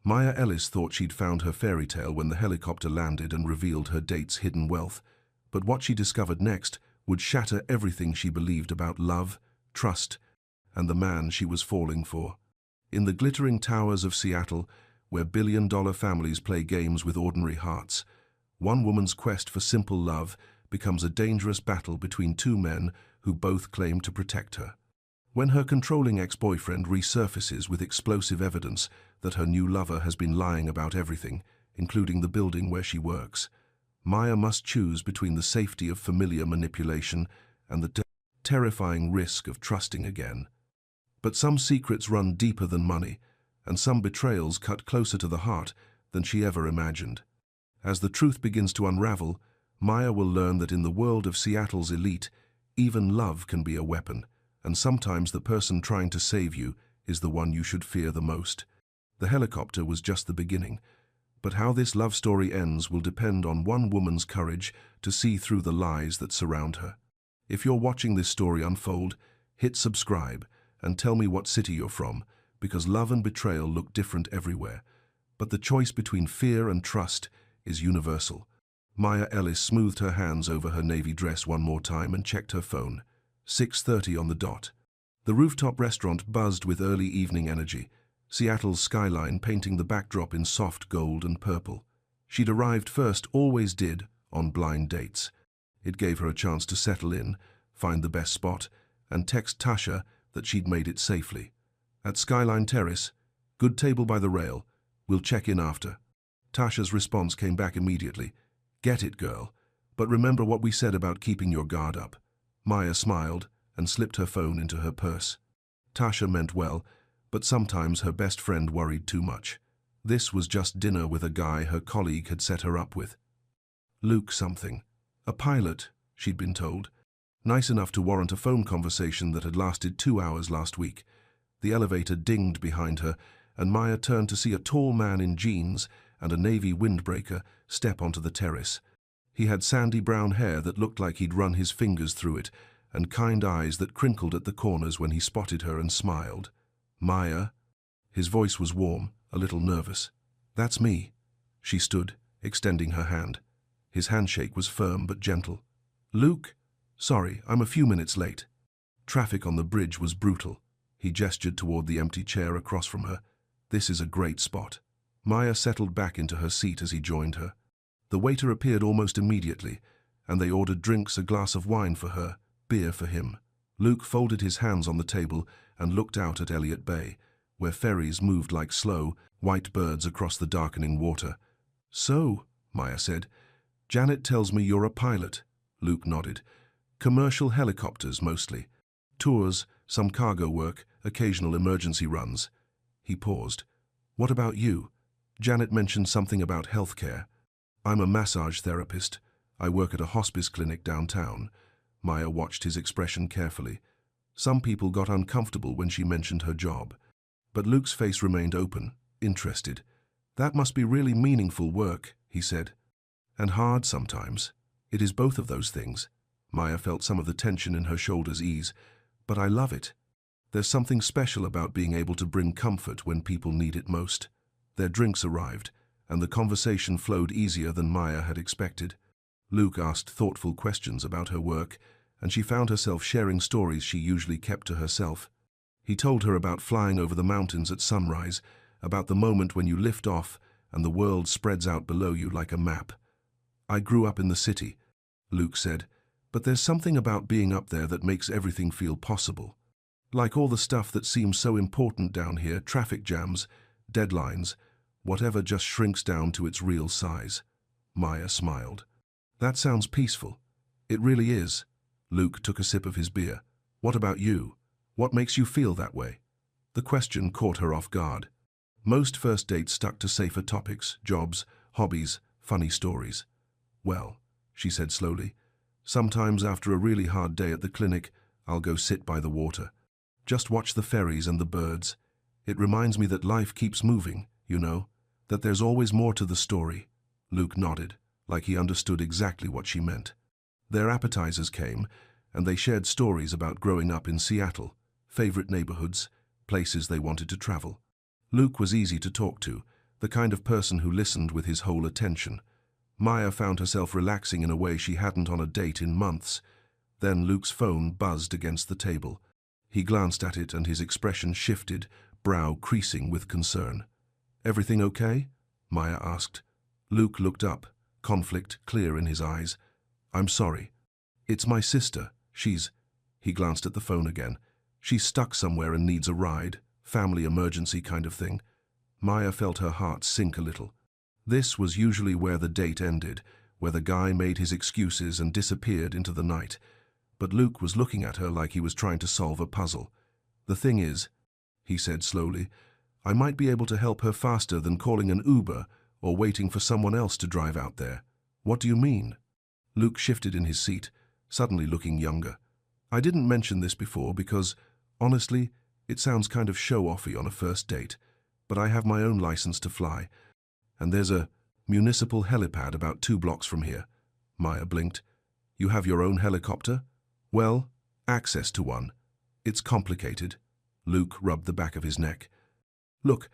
Maya Ellis thought she'd found her fairy tale when the helicopter landed and revealed her date's hidden wealth. But what she discovered next would shatter everything she believed about love, trust, and the man she was falling for. In the glittering towers of Seattle, where billion-dollar families play games with ordinary hearts, one woman's quest for simple love becomes a dangerous battle between two men who both claim to protect her. When her controlling ex-boyfriend resurfaces with explosive evidence that her new lover has been lying about everything, including the building where she works, Maya must choose between the safety of familiar manipulation and the terrifying risk of trusting again. But some secrets run deeper than money, and some betrayals cut closer to the heart than she ever imagined. As the truth begins to unravel, Maya will learn that in the world of Seattle's elite, even love can be a weapon, and sometimes the person trying to save you is the one you should fear the most. The helicopter was just the beginning, but how this love story ends will depend on one woman's courage to see through the lies that surround her. If you're watching this story unfold, hit subscribe and tell me what city you're from, because love and betrayal look different everywhere. But the choice between fear and trust is universal. Maya Ellis smoothed her hands over her navy dress one more time and checked her phone. 6:30 on the dot. The rooftop restaurant buzzed with early evening energy, Seattle's skyline painting the backdrop in soft gold and purple. She'd arrived first, always did, on blind dates. It gave her a chance to settle in, find the best spot, and text Tasha that she'd made it safely. At Skyline Terrace, good table by the rail, we'll check in after. Tasha's response came back immediately. Get it, girl, but remember what we said about keeping your guard up. Maya smiled and slipped her phone into her purse. Tasha meant well, but sometimes her best friend worried too much. This was just dinner with a guy her colleague had set her up with. Luke something. A pilot, she'd been told. Nice enough to warrant a phone conversation that had lasted 2 hours last week. The elevator dinged behind her, and Maya turned to see a tall man in jeans and a navy windbreaker step onto the terrace. He had sandy brown hair that looked like he'd run his fingers through it, and kind eyes that crinkled at the corners when he spotted her and smiled. Maya? His voice was warm, a little nervous. That's me. She stood, extending her hand. His handshake was firm but gentle. Luke? Sorry, I'm a few minutes late. Traffic on the bridge was brutal. He gestured toward the empty chair across from her. This is a great spot. Maya settled back into her seat as he joined her. The waiter appeared almost immediately, and they ordered drinks, a glass of wine for her, beer for him. Luke folded his hands on the table and looked out at Elliott Bay, where ferries moved like slow, white birds across the darkening water. So, Maya said, Janet tells me you're a pilot. Luke nodded. Commercial helicopters, mostly. Tours, some cargo work, occasional emergency runs. He paused. What about you? Janet mentioned something about healthcare. I'm a massage therapist. I work at a hospice clinic downtown. Maya watched his expression carefully. Some people got uncomfortable when she mentioned her job. But Luke's face remained open, interested. That must be really meaningful work, he said. And hard sometimes. It is both of those things. Maya felt some of the tension in her shoulders ease. But I love it. There's something special about being able to bring comfort when people need it most. Their drinks arrived, and the conversation flowed easier than Maya had expected. Luke asked thoughtful questions about her work, and she found herself sharing stories she usually kept to herself. He told her about flying over the mountains at sunrise, about the moment when you lift off and the world spreads out below you like a map. I grew up in the city, Luke said, but there's something about being up there that makes everything feel possible. Like all the stuff that seems so important down here, traffic jams, deadlines, whatever just shrinks down to its real size. Maya smiled. That sounds peaceful. It really is. Luke took a sip of his beer. What about you? What makes you feel that way? The question caught her off guard. Most first dates stuck to safer topics, jobs, hobbies, funny stories. Well, she said slowly, sometimes after a really hard day at the clinic, I'll go sit by the water. Just watch the ferries and the birds. It reminds me that life keeps moving, you know, that there's always more to the story. Luke nodded, like he understood exactly what she meant. Their appetizers came, and they shared stories about growing up in Seattle, favorite neighborhoods, places they wanted to travel. Luke was easy to talk to, the kind of person who listened with his whole attention. Maya found herself relaxing in a way she hadn't on a date in months. Then Luke's phone buzzed against the table. He glanced at it and his expression shifted, brow creasing with concern. "Everything okay?" Maya asked. Luke looked up, conflict clear in his eyes. "I'm sorry. It's my sister. He glanced at the phone again. "She's stuck somewhere and needs a ride. Family emergency kind of thing." Maya felt her heart sink a little. This was usually where the date ended, where the guy made his excuses and disappeared into the night. But Luke was looking at her like he was trying to solve a puzzle. "The thing is," he said slowly, "I might be able to help her faster than calling an Uber or waiting for someone else to drive out there." "What do you mean?" Luke shifted in his seat, suddenly looking younger. "I didn't mention this before because, honestly, it sounds kind of show-offy on a first date, but I have my own license to fly, and there's a municipal helipad about 2 blocks from here." Maya blinked. "You have your own helicopter?" "Well, access to one. It's complicated." Luke rubbed the back of his neck. "Look,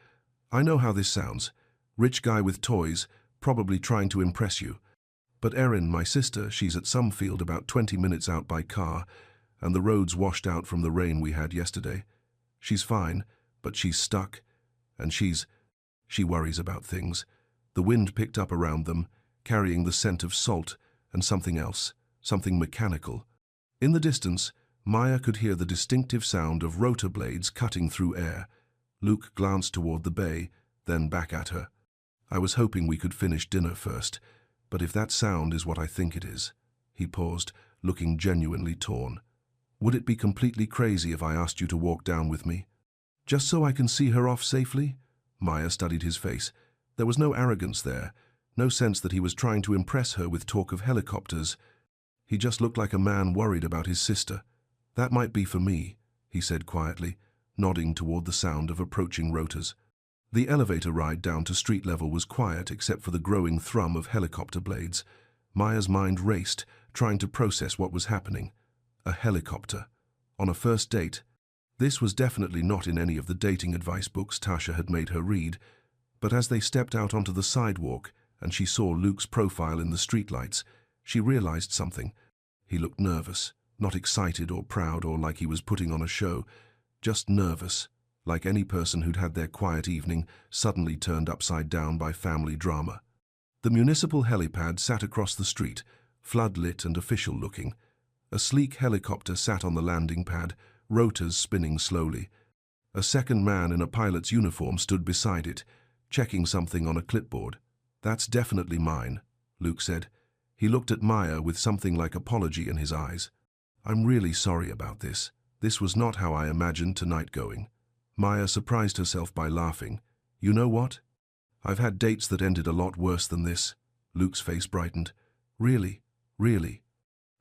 I know how this sounds. Rich guy with toys, probably trying to impress you. But Erin, my sister, she's at some field about 20 minutes out by car, and the road's washed out from the rain we had yesterday. She's fine, but she's stuck, and she worries about things. The wind picked up around them, carrying the scent of salt and something else, something mechanical. In the distance, Maya could hear the distinctive sound of rotor blades cutting through air. Luke glanced toward the bay, then back at her. "I was hoping we could finish dinner first, but if that sound is what I think it is." He paused, looking genuinely torn. "Would it be completely crazy if I asked you to walk down with me? Just so I can see her off safely?" Maya studied his face. There was no arrogance there, no sense that he was trying to impress her with talk of helicopters. He just looked like a man worried about his sister. "That might be for me," he said quietly, nodding toward the sound of approaching rotors. The elevator ride down to street level was quiet except for the growing thrum of helicopter blades. Maya's mind raced, trying to process what was happening. A helicopter. On a first date. This was definitely not in any of the dating advice books Tasha had made her read, but as they stepped out onto the sidewalk and she saw Luke's profile in the streetlights, she realized something. He looked nervous, not excited or proud or like he was putting on a show, just nervous, like any person who'd had their quiet evening suddenly turned upside down by family drama. The municipal helipad sat across the street, flood-lit and official-looking. A sleek helicopter sat on the landing pad, rotors spinning slowly. A second man in a pilot's uniform stood beside it, checking something on a clipboard. "That's definitely mine," Luke said. He looked at Maya with something like apology in his eyes. "I'm really sorry about this. This was not how I imagined tonight going." Maya surprised herself by laughing. "You know what? I've had dates that ended a lot worse than this." Luke's face brightened. "Really? Really?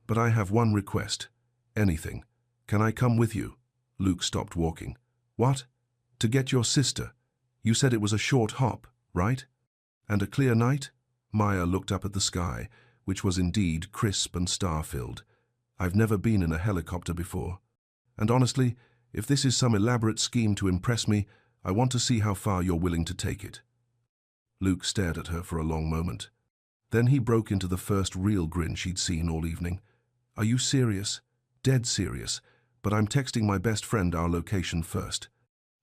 But I have one request. Anything. Can I come with you?" Luke stopped walking. "What? To get your sister? You said it was a short hop, right? And a clear night?" Maya looked up at the sky, which was indeed crisp and star-filled. "I've never been in a helicopter before. And honestly, if this is some elaborate scheme to impress me, I want to see how far you're willing to take it." Luke stared at her for a long moment. Then he broke into the first real grin she'd seen all evening. "Are you serious? Dead serious? But I'm texting my best friend our location first.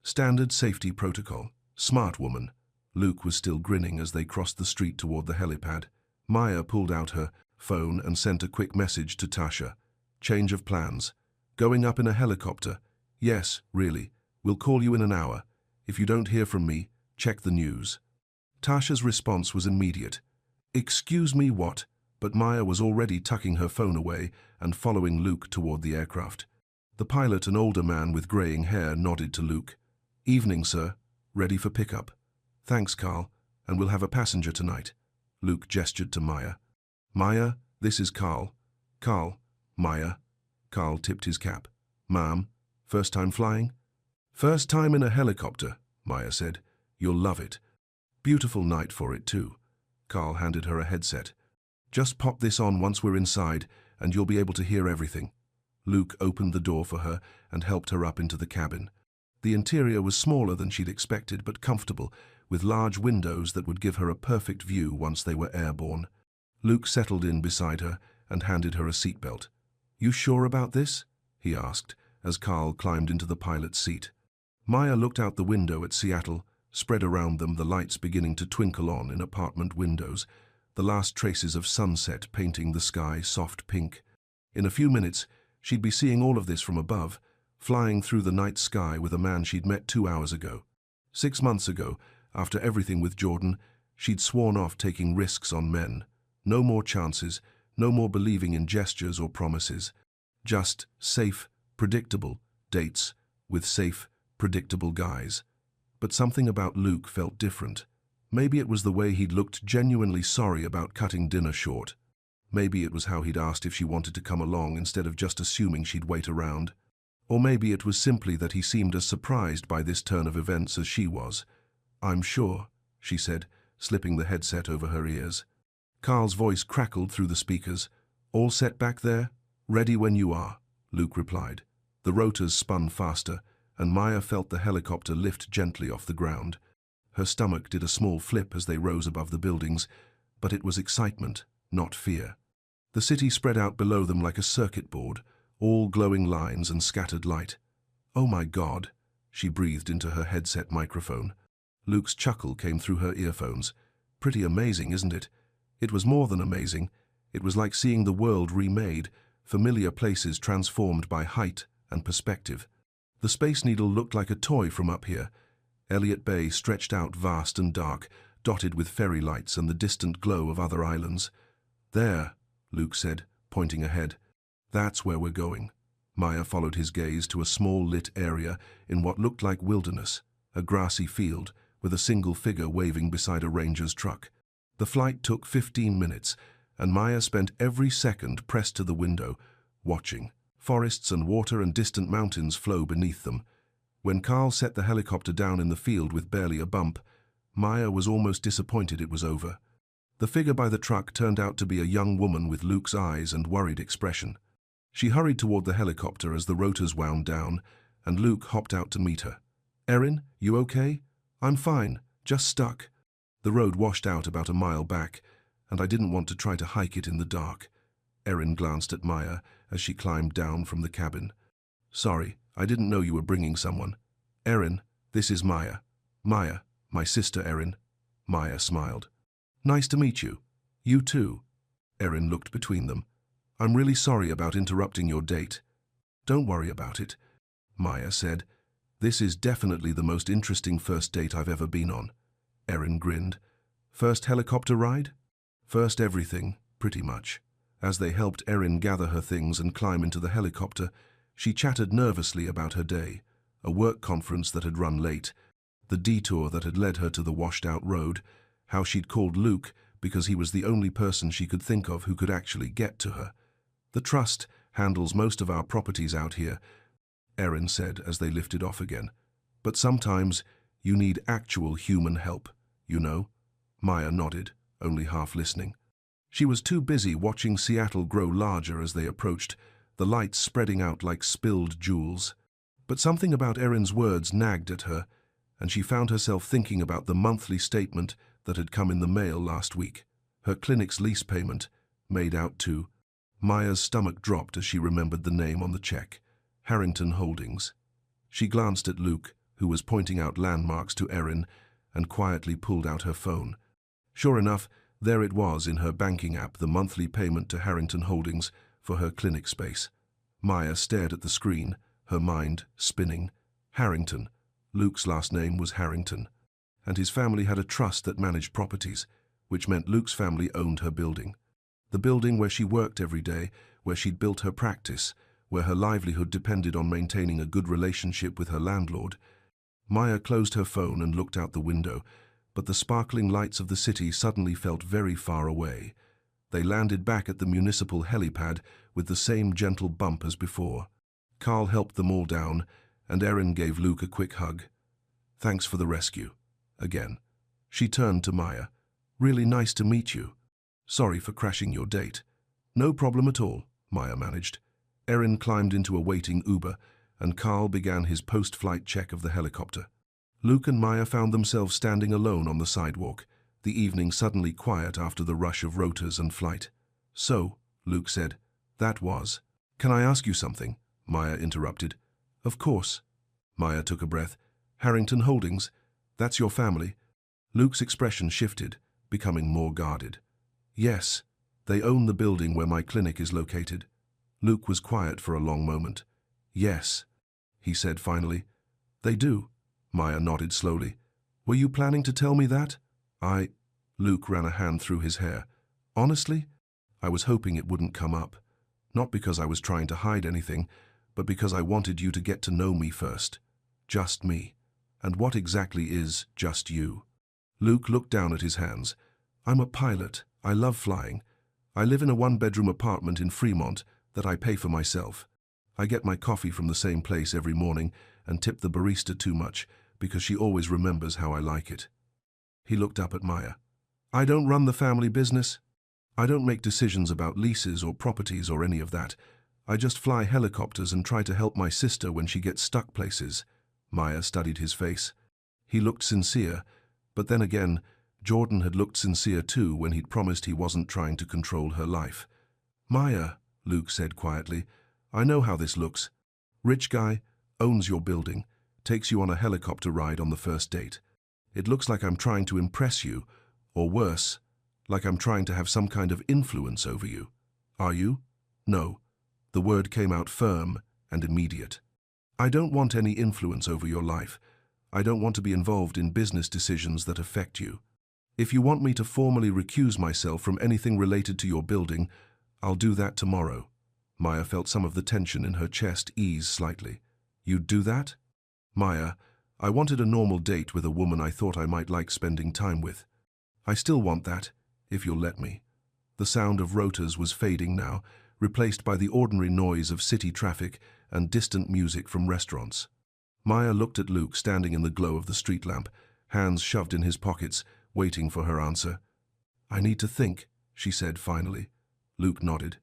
Standard safety protocol. Smart woman." Luke was still grinning as they crossed the street toward the helipad. Maya pulled out her phone and sent a quick message to Tasha. "Change of plans. Going up in a helicopter? Yes, really. We'll call you in an hour. If you don't hear from me, check the news." Tasha's response was immediate. "Excuse me, what?" But Maya was already tucking her phone away and following Luke toward the aircraft. The pilot, an older man with graying hair, nodded to Luke. "Evening, sir. Ready for pickup." "Thanks, Carl. And we'll have a passenger tonight." Luke gestured to Maya. "Maya, this is Carl." "Carl." "Maya." Carl tipped his cap. "Ma'am, first time flying?" "First time in a helicopter," Maya said. "You'll love it. Beautiful night for it, too." Carl handed her a headset. "Just pop this on once we're inside, and you'll be able to hear everything." Luke opened the door for her and helped her up into the cabin. The interior was smaller than she'd expected, but comfortable, with large windows that would give her a perfect view once they were airborne. Luke settled in beside her and handed her a seatbelt. "You sure about this?" he asked, as Carl climbed into the pilot's seat. Maya looked out the window at Seattle, spread around them, the lights beginning to twinkle on in apartment windows, the last traces of sunset painting the sky soft pink. In a few minutes, she'd be seeing all of this from above, flying through the night sky with a man she'd met 2 hours ago. 6 months ago, after everything with Jordan, she'd sworn off taking risks on men. No more chances, no more believing in gestures or promises. Just safe, predictable dates with safe, predictable guys. But something about Luke felt different. Maybe it was the way he'd looked genuinely sorry about cutting dinner short. Maybe it was how he'd asked if she wanted to come along instead of just assuming she'd wait around. Or maybe it was simply that he seemed as surprised by this turn of events as she was. "I'm sure," she said, slipping the headset over her ears. Carl's voice crackled through the speakers. "All set back there? Ready when you are," Luke replied. The rotors spun faster, and Maya felt the helicopter lift gently off the ground. Her stomach did a small flip as they rose above the buildings, but it was excitement, not fear. The city spread out below them like a circuit board, all glowing lines and scattered light. "Oh my God," she breathed into her headset microphone. Luke's chuckle came through her earphones. "Pretty amazing, isn't it?" It was more than amazing. It was like seeing the world remade, familiar places transformed by height and perspective. The Space Needle looked like a toy from up here. Elliott Bay stretched out vast and dark, dotted with ferry lights and the distant glow of other islands. "There," Luke said, pointing ahead. "That's where we're going." Maya followed his gaze to a small lit area in what looked like wilderness, a grassy field, with a single figure waving beside a ranger's truck. The flight took 15 minutes, and Maya spent every second pressed to the window, watching. Forests and water and distant mountains flow beneath them. When Carl set the helicopter down in the field with barely a bump, Maya was almost disappointed it was over. The figure by the truck turned out to be a young woman with Luke's eyes and worried expression. She hurried toward the helicopter as the rotors wound down, and Luke hopped out to meet her. "Erin, you okay?" "I'm fine, just stuck." The road washed out about a mile back, and I didn't want to try to hike it in the dark. Erin glanced at Maya as she climbed down from the cabin. "Sorry, I didn't know you were bringing someone." "Erin, this is Maya." "Maya, my sister Erin." Maya smiled. "Nice to meet you." "You too." Erin looked between them. "I'm really sorry about interrupting your date." "Don't worry about it," Maya said. "This is definitely the most interesting first date I've ever been on." Erin grinned. "First helicopter ride?" "First everything, pretty much." As they helped Erin gather her things and climb into the helicopter, she chattered nervously about her day, a work conference that had run late, the detour that had led her to the washed-out road, how she'd called Luke because he was the only person she could think of who could actually get to her. "The trust handles most of our properties out here," Erin said as they lifted off again. "But sometimes you need actual human help, you know?" Maya nodded, only half listening. She was too busy watching Seattle grow larger as they approached, the lights spreading out like spilled jewels. But something about Erin's words nagged at her, and she found herself thinking about the monthly statement that had come in the mail last week. Her clinic's lease payment, made out to... Maya's stomach dropped as she remembered the name on the check. Harrington Holdings. She glanced at Luke, who was pointing out landmarks to Erin, and quietly pulled out her phone. Sure enough, there it was in her banking app, the monthly payment to Harrington Holdings for her clinic space. Maya stared at the screen, her mind spinning. Harrington. Luke's last name was Harrington, and his family had a trust that managed properties, which meant Luke's family owned her building. The building where she worked every day, where she'd built her practice, where her livelihood depended on maintaining a good relationship with her landlord. Maya closed her phone and looked out the window, but the sparkling lights of the city suddenly felt very far away. They landed back at the municipal helipad with the same gentle bump as before. Carl helped them all down, and Erin gave Luke a quick hug. "Thanks for the rescue." Again. She turned to Maya. "Really nice to meet you. Sorry for crashing your date." "No problem at all," Maya managed. Erin climbed into a waiting Uber, and Carl began his post-flight check of the helicopter. Luke and Maya found themselves standing alone on the sidewalk, the evening suddenly quiet after the rush of rotors and flight. "So," Luke said, "that was—" "Can I ask you something?" Maya interrupted. "Of course." Maya took a breath. "Harrington Holdings, that's your family?" Luke's expression shifted, becoming more guarded. "Yes, they own the building where my clinic is located." Luke was quiet for a long moment. "Yes," he said finally. "They do." Maya nodded slowly. "Were you planning to tell me that?" Luke ran a hand through his hair. "Honestly, I was hoping it wouldn't come up. Not because I was trying to hide anything, but because I wanted you to get to know me first. Just me. And what exactly is just you?" Luke looked down at his hands. "I'm a pilot. I love flying. I live in a one-bedroom apartment in Fremont that I pay for myself. I get my coffee from the same place every morning and tip the barista too much because she always remembers how I like it." He looked up at Maya. "I don't run the family business. I don't make decisions about leases or properties or any of that. I just fly helicopters and try to help my sister when she gets stuck places." Maya studied his face. He looked sincere, but then again, Jordan had looked sincere too when he'd promised he wasn't trying to control her life. "Maya," Luke said quietly, "I know how this looks. Rich guy, owns your building, takes you on a helicopter ride on the first date. It looks like I'm trying to impress you, or worse, like I'm trying to have some kind of influence over you. Are you?" "No." The word came out firm and immediate. "I don't want any influence over your life. I don't want to be involved in business decisions that affect you. If you want me to formally recuse myself from anything related to your building, I'll do that tomorrow." Maya felt some of the tension in her chest ease slightly. "You'd do that?" "Maya, I wanted a normal date with a woman I thought I might like spending time with. I still want that, if you'll let me." The sound of rotors was fading now, replaced by the ordinary noise of city traffic and distant music from restaurants. Maya looked at Luke standing in the glow of the street lamp, hands shoved in his pockets, waiting for her answer. "I need to think," she said finally. Luke nodded.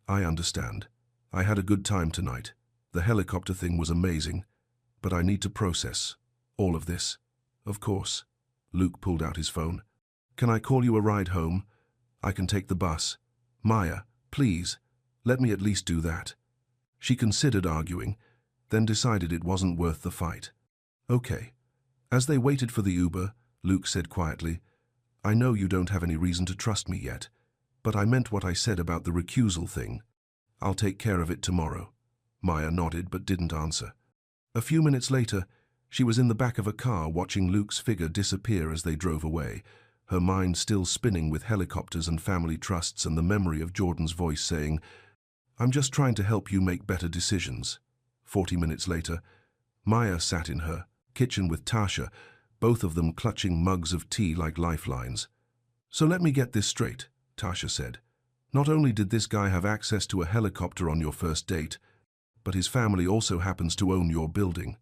"I understand. I had a good time tonight. The helicopter thing was amazing, but I need to process all of this." "Of course." Luke pulled out his phone. "Can I call you a ride home? I can take the bus." "Maya, please, let me at least do that." She considered arguing, then decided it wasn't worth the fight. "Okay." As they waited for the Uber, Luke said quietly, "I know you don't have any reason to trust me yet, but I meant what I said about the recusal thing. I'll take care of it tomorrow." Maya nodded but didn't answer. A few minutes later, she was in the back of a car watching Luke's figure disappear as they drove away, her mind still spinning with helicopters and family trusts and the memory of Jordan's voice saying, "I'm just trying to help you make better decisions." 40 minutes later, Maya sat in her kitchen with Tasha, both of them clutching mugs of tea like lifelines. "So let me get this straight," Tasha said. "Not only did this guy have access to a helicopter on your first date, but his family also happens to own your building.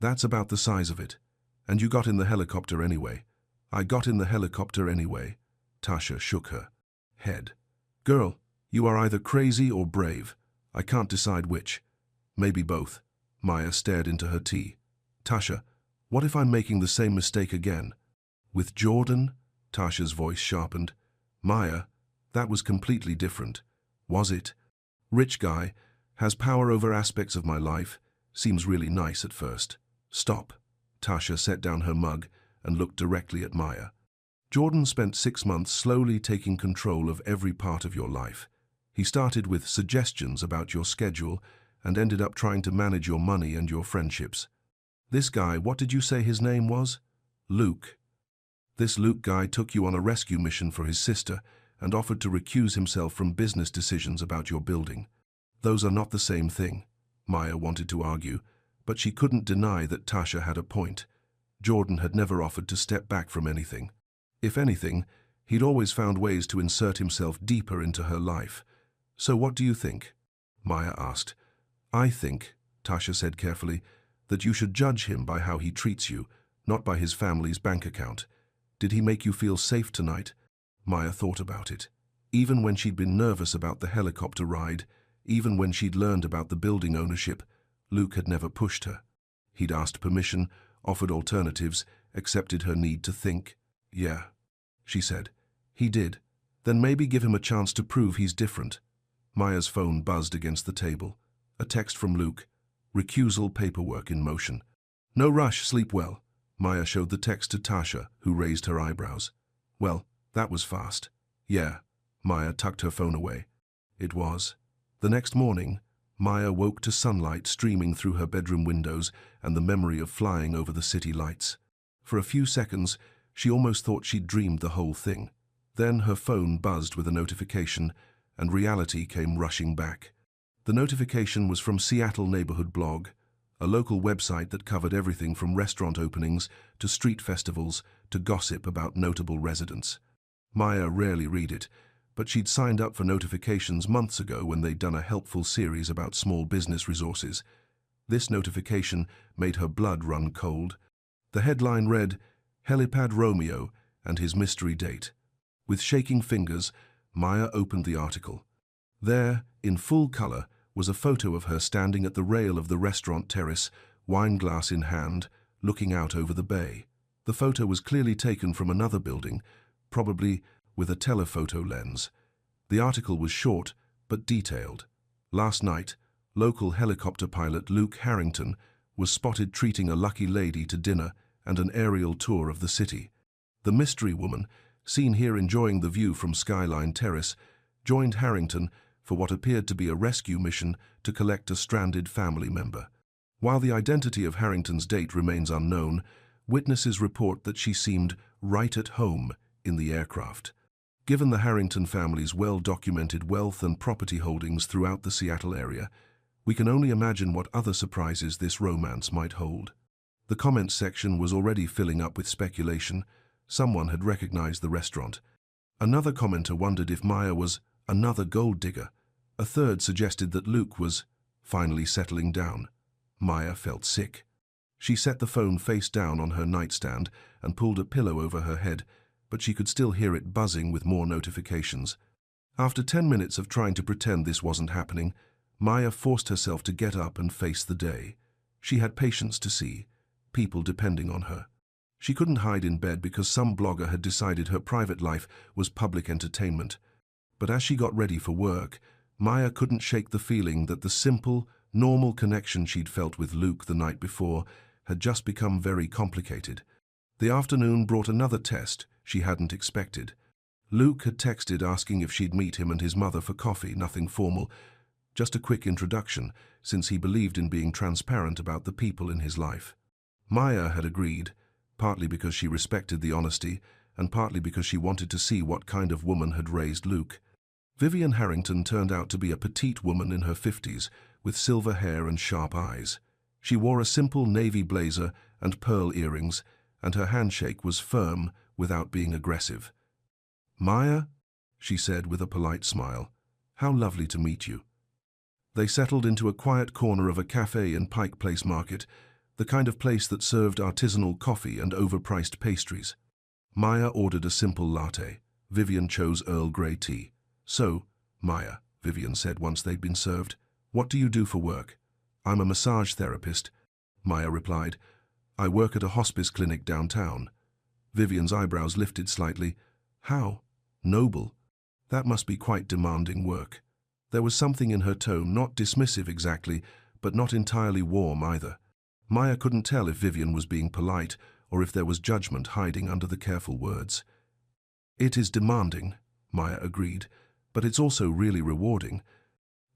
That's about the size of it. And you got in the helicopter anyway." "I got in the helicopter anyway." Tasha shook her head. "Girl, you are either crazy or brave. I can't decide which." "Maybe both." Maya stared into her tea. "Tasha, what if I'm making the same mistake again?" "With Jordan?" Tasha's voice sharpened. "Maya, that was completely different." "Was it?" "Rich guy, has power over aspects of my life, seems really nice at first." "Stop." Tasha set down her mug and looked directly at Maya. "Jordan spent 6 months slowly taking control of every part of your life. He started with suggestions about your schedule and ended up trying to manage your money and your friendships. This guy, what did you say his name was?" "Luke." "This Luke guy took you on a rescue mission for his sister and offered to recuse himself from business decisions about your building. Those are not the same thing," Maya wanted to argue, but she couldn't deny that Tasha had a point. Jordan had never offered to step back from anything. If anything, he'd always found ways to insert himself deeper into her life. "So what do you think?" Maya asked. "I think," Tasha said carefully, "that you should judge him by how he treats you, not by his family's bank account. Did he make you feel safe tonight?" Maya thought about it. Even when she'd been nervous about the helicopter ride, even when she'd learned about the building ownership, Luke had never pushed her. He'd asked permission, offered alternatives, accepted her need to think. "Yeah," she said. "He did. Then maybe give him a chance to prove he's different." Maya's phone buzzed against the table. A text from Luke. Recusal paperwork in motion. "No rush, sleep well." Maya showed the text to Tasha, who raised her eyebrows. "Well, that was fast." "Yeah." Maya tucked her phone away. It was. The next morning, Maya woke to sunlight streaming through her bedroom windows and the memory of flying over the city lights. For a few seconds, she almost thought she'd dreamed the whole thing. Then her phone buzzed with a notification, and reality came rushing back. The notification was from Seattle Neighborhood Blog, a local website that covered everything from restaurant openings to street festivals to gossip about notable residents. Maya rarely read it, but she'd signed up for notifications months ago when they'd done a helpful series about small business resources. This notification made her blood run cold. The headline read, "Helipad Romeo and his mystery date." With shaking fingers, Maya opened the article. There, in full color, was a photo of her standing at the rail of the restaurant terrace, wine glass in hand, looking out over the bay. The photo was clearly taken from another building, probably with a telephoto lens. The article was short, but detailed. Last night, local helicopter pilot Luke Harrington was spotted treating a lucky lady to dinner and an aerial tour of the city. The mystery woman, seen here enjoying the view from Skyline Terrace, joined Harrington for what appeared to be a rescue mission to collect a stranded family member. While the identity of Harrington's date remains unknown, witnesses report that she seemed right at home in the aircraft. Given the Harrington family's well-documented wealth and property holdings throughout the Seattle area, we can only imagine what other surprises this romance might hold. The comments section was already filling up with speculation. Someone had recognized the restaurant. Another commenter wondered if Maya was another gold digger. A third suggested that Luke was finally settling down. Maya felt sick. She set the phone face down on her nightstand and pulled a pillow over her head, but she could still hear it buzzing with more notifications. After 10 minutes of trying to pretend this wasn't happening, Maya forced herself to get up and face the day. She had patients to see, people depending on her. She couldn't hide in bed because some blogger had decided her private life was public entertainment. But as she got ready for work, Maya couldn't shake the feeling that the simple, normal connection she'd felt with Luke the night before had just become very complicated. The afternoon brought another test she hadn't expected. Luke had texted asking if she'd meet him and his mother for coffee, nothing formal, just a quick introduction, since he believed in being transparent about the people in his life. Maya had agreed, partly because she respected the honesty and partly because she wanted to see what kind of woman had raised Luke. Vivian Harrington turned out to be a petite woman in her 50s with silver hair and sharp eyes. She wore a simple navy blazer and pearl earrings, and her handshake was firm without being aggressive. "Maya," she said with a polite smile, "how lovely to meet you." They settled into a quiet corner of a cafe in Pike Place Market, the kind of place that served artisanal coffee and overpriced pastries. Maya ordered a simple latte. Vivian chose Earl Grey tea. "So, Maya," Vivian said once they'd been served, "what do you do for work?" "I'm a massage therapist," Maya replied. "I work at a hospice clinic downtown." Vivian's eyebrows lifted slightly. "How? Noble. That must be quite demanding work." There was something in her tone, not dismissive exactly, but not entirely warm either. Maya couldn't tell if Vivian was being polite or if there was judgment hiding under the careful words. "It is demanding," Maya agreed, "but it's also really rewarding.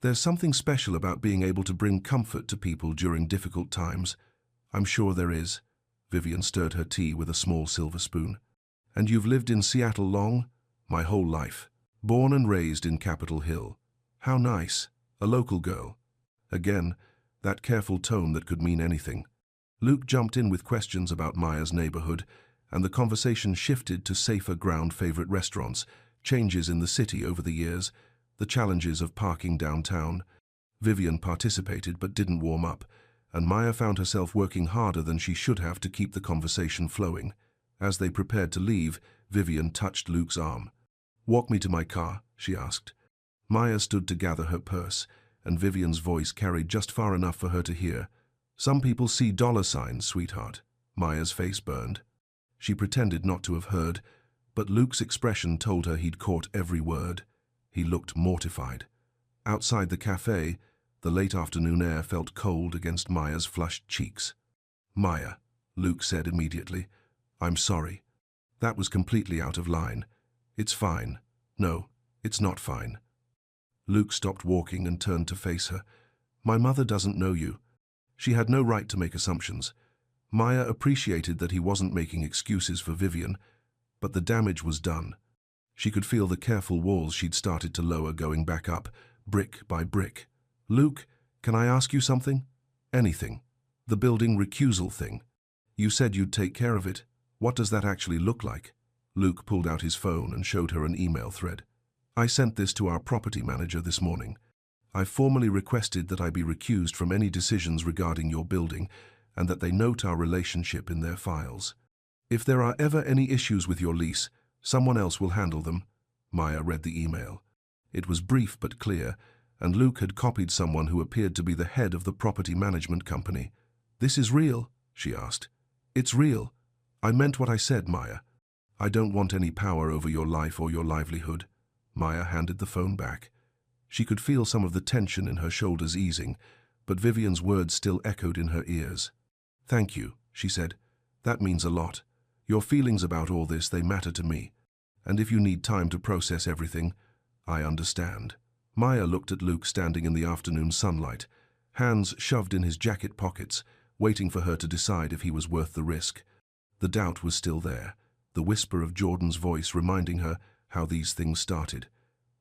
There's something special about being able to bring comfort to people during difficult times." "I'm sure there is." Vivian stirred her tea with a small silver spoon. "And you've lived in Seattle long?" "My whole life. Born and raised in Capitol Hill." "How nice. A local girl." Again, that careful tone that could mean anything. Luke jumped in with questions about Maya's neighborhood, and the conversation shifted to safer ground favorite restaurants, changes in the city over the years, the challenges of parking downtown. Vivian participated but didn't warm up, and Maya found herself working harder than she should have to keep the conversation flowing. As they prepared to leave, Vivian touched Luke's arm. "Walk me to my car," she asked. Maya stood to gather her purse, and Vivian's voice carried just far enough for her to hear. "Some people see dollar signs, sweetheart." Maya's face burned. She pretended not to have heard, but Luke's expression told her he'd caught every word. He looked mortified. Outside the cafe, the late afternoon air felt cold against Maya's flushed cheeks. "Maya," Luke said immediately, "I'm sorry. That was completely out of line. It's fine." "No, it's not fine." Luke stopped walking and turned to face her. "My mother doesn't know you. She had no right to make assumptions." Maya appreciated that he wasn't making excuses for Vivian, but the damage was done. She could feel the careful walls she'd started to lower going back up, brick by brick. "Luke, can I ask you something?" "Anything. The building recusal thing. You said you'd take care of it. What does that actually look like?" Luke pulled out his phone and showed her an email thread. "I sent this to our property manager this morning. I formally requested that I be recused from any decisions regarding your building and that they note our relationship in their files. If there are ever any issues with your lease, someone else will handle them." Maya read the email. It was brief but clear, and Luke had copied someone who appeared to be the head of the property management company. "This is real?" she asked. "It's real. I meant what I said, Maya. I don't want any power over your life or your livelihood." Maya handed the phone back. She could feel some of the tension in her shoulders easing, but Vivian's words still echoed in her ears. "Thank you," she said. "That means a lot. Your feelings about all this, they matter to me. And if you need time to process everything, I understand." Maya looked at Luke standing in the afternoon sunlight, hands shoved in his jacket pockets, waiting for her to decide if he was worth the risk. The doubt was still there, the whisper of Jordan's voice reminding her how these things started.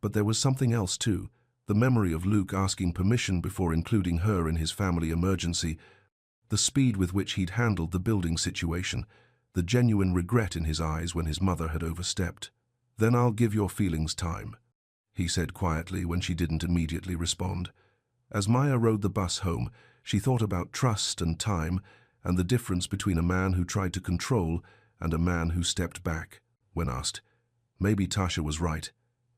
But there was something else too, the memory of Luke asking permission before including her in his family emergency, the speed with which he'd handled the building situation, the genuine regret in his eyes when his mother had overstepped. "Then I'll give your feelings time," he said quietly when she didn't immediately respond. As Maya rode the bus home, she thought about trust and time and the difference between a man who tried to control and a man who stepped back when asked. Maybe Tasha was right.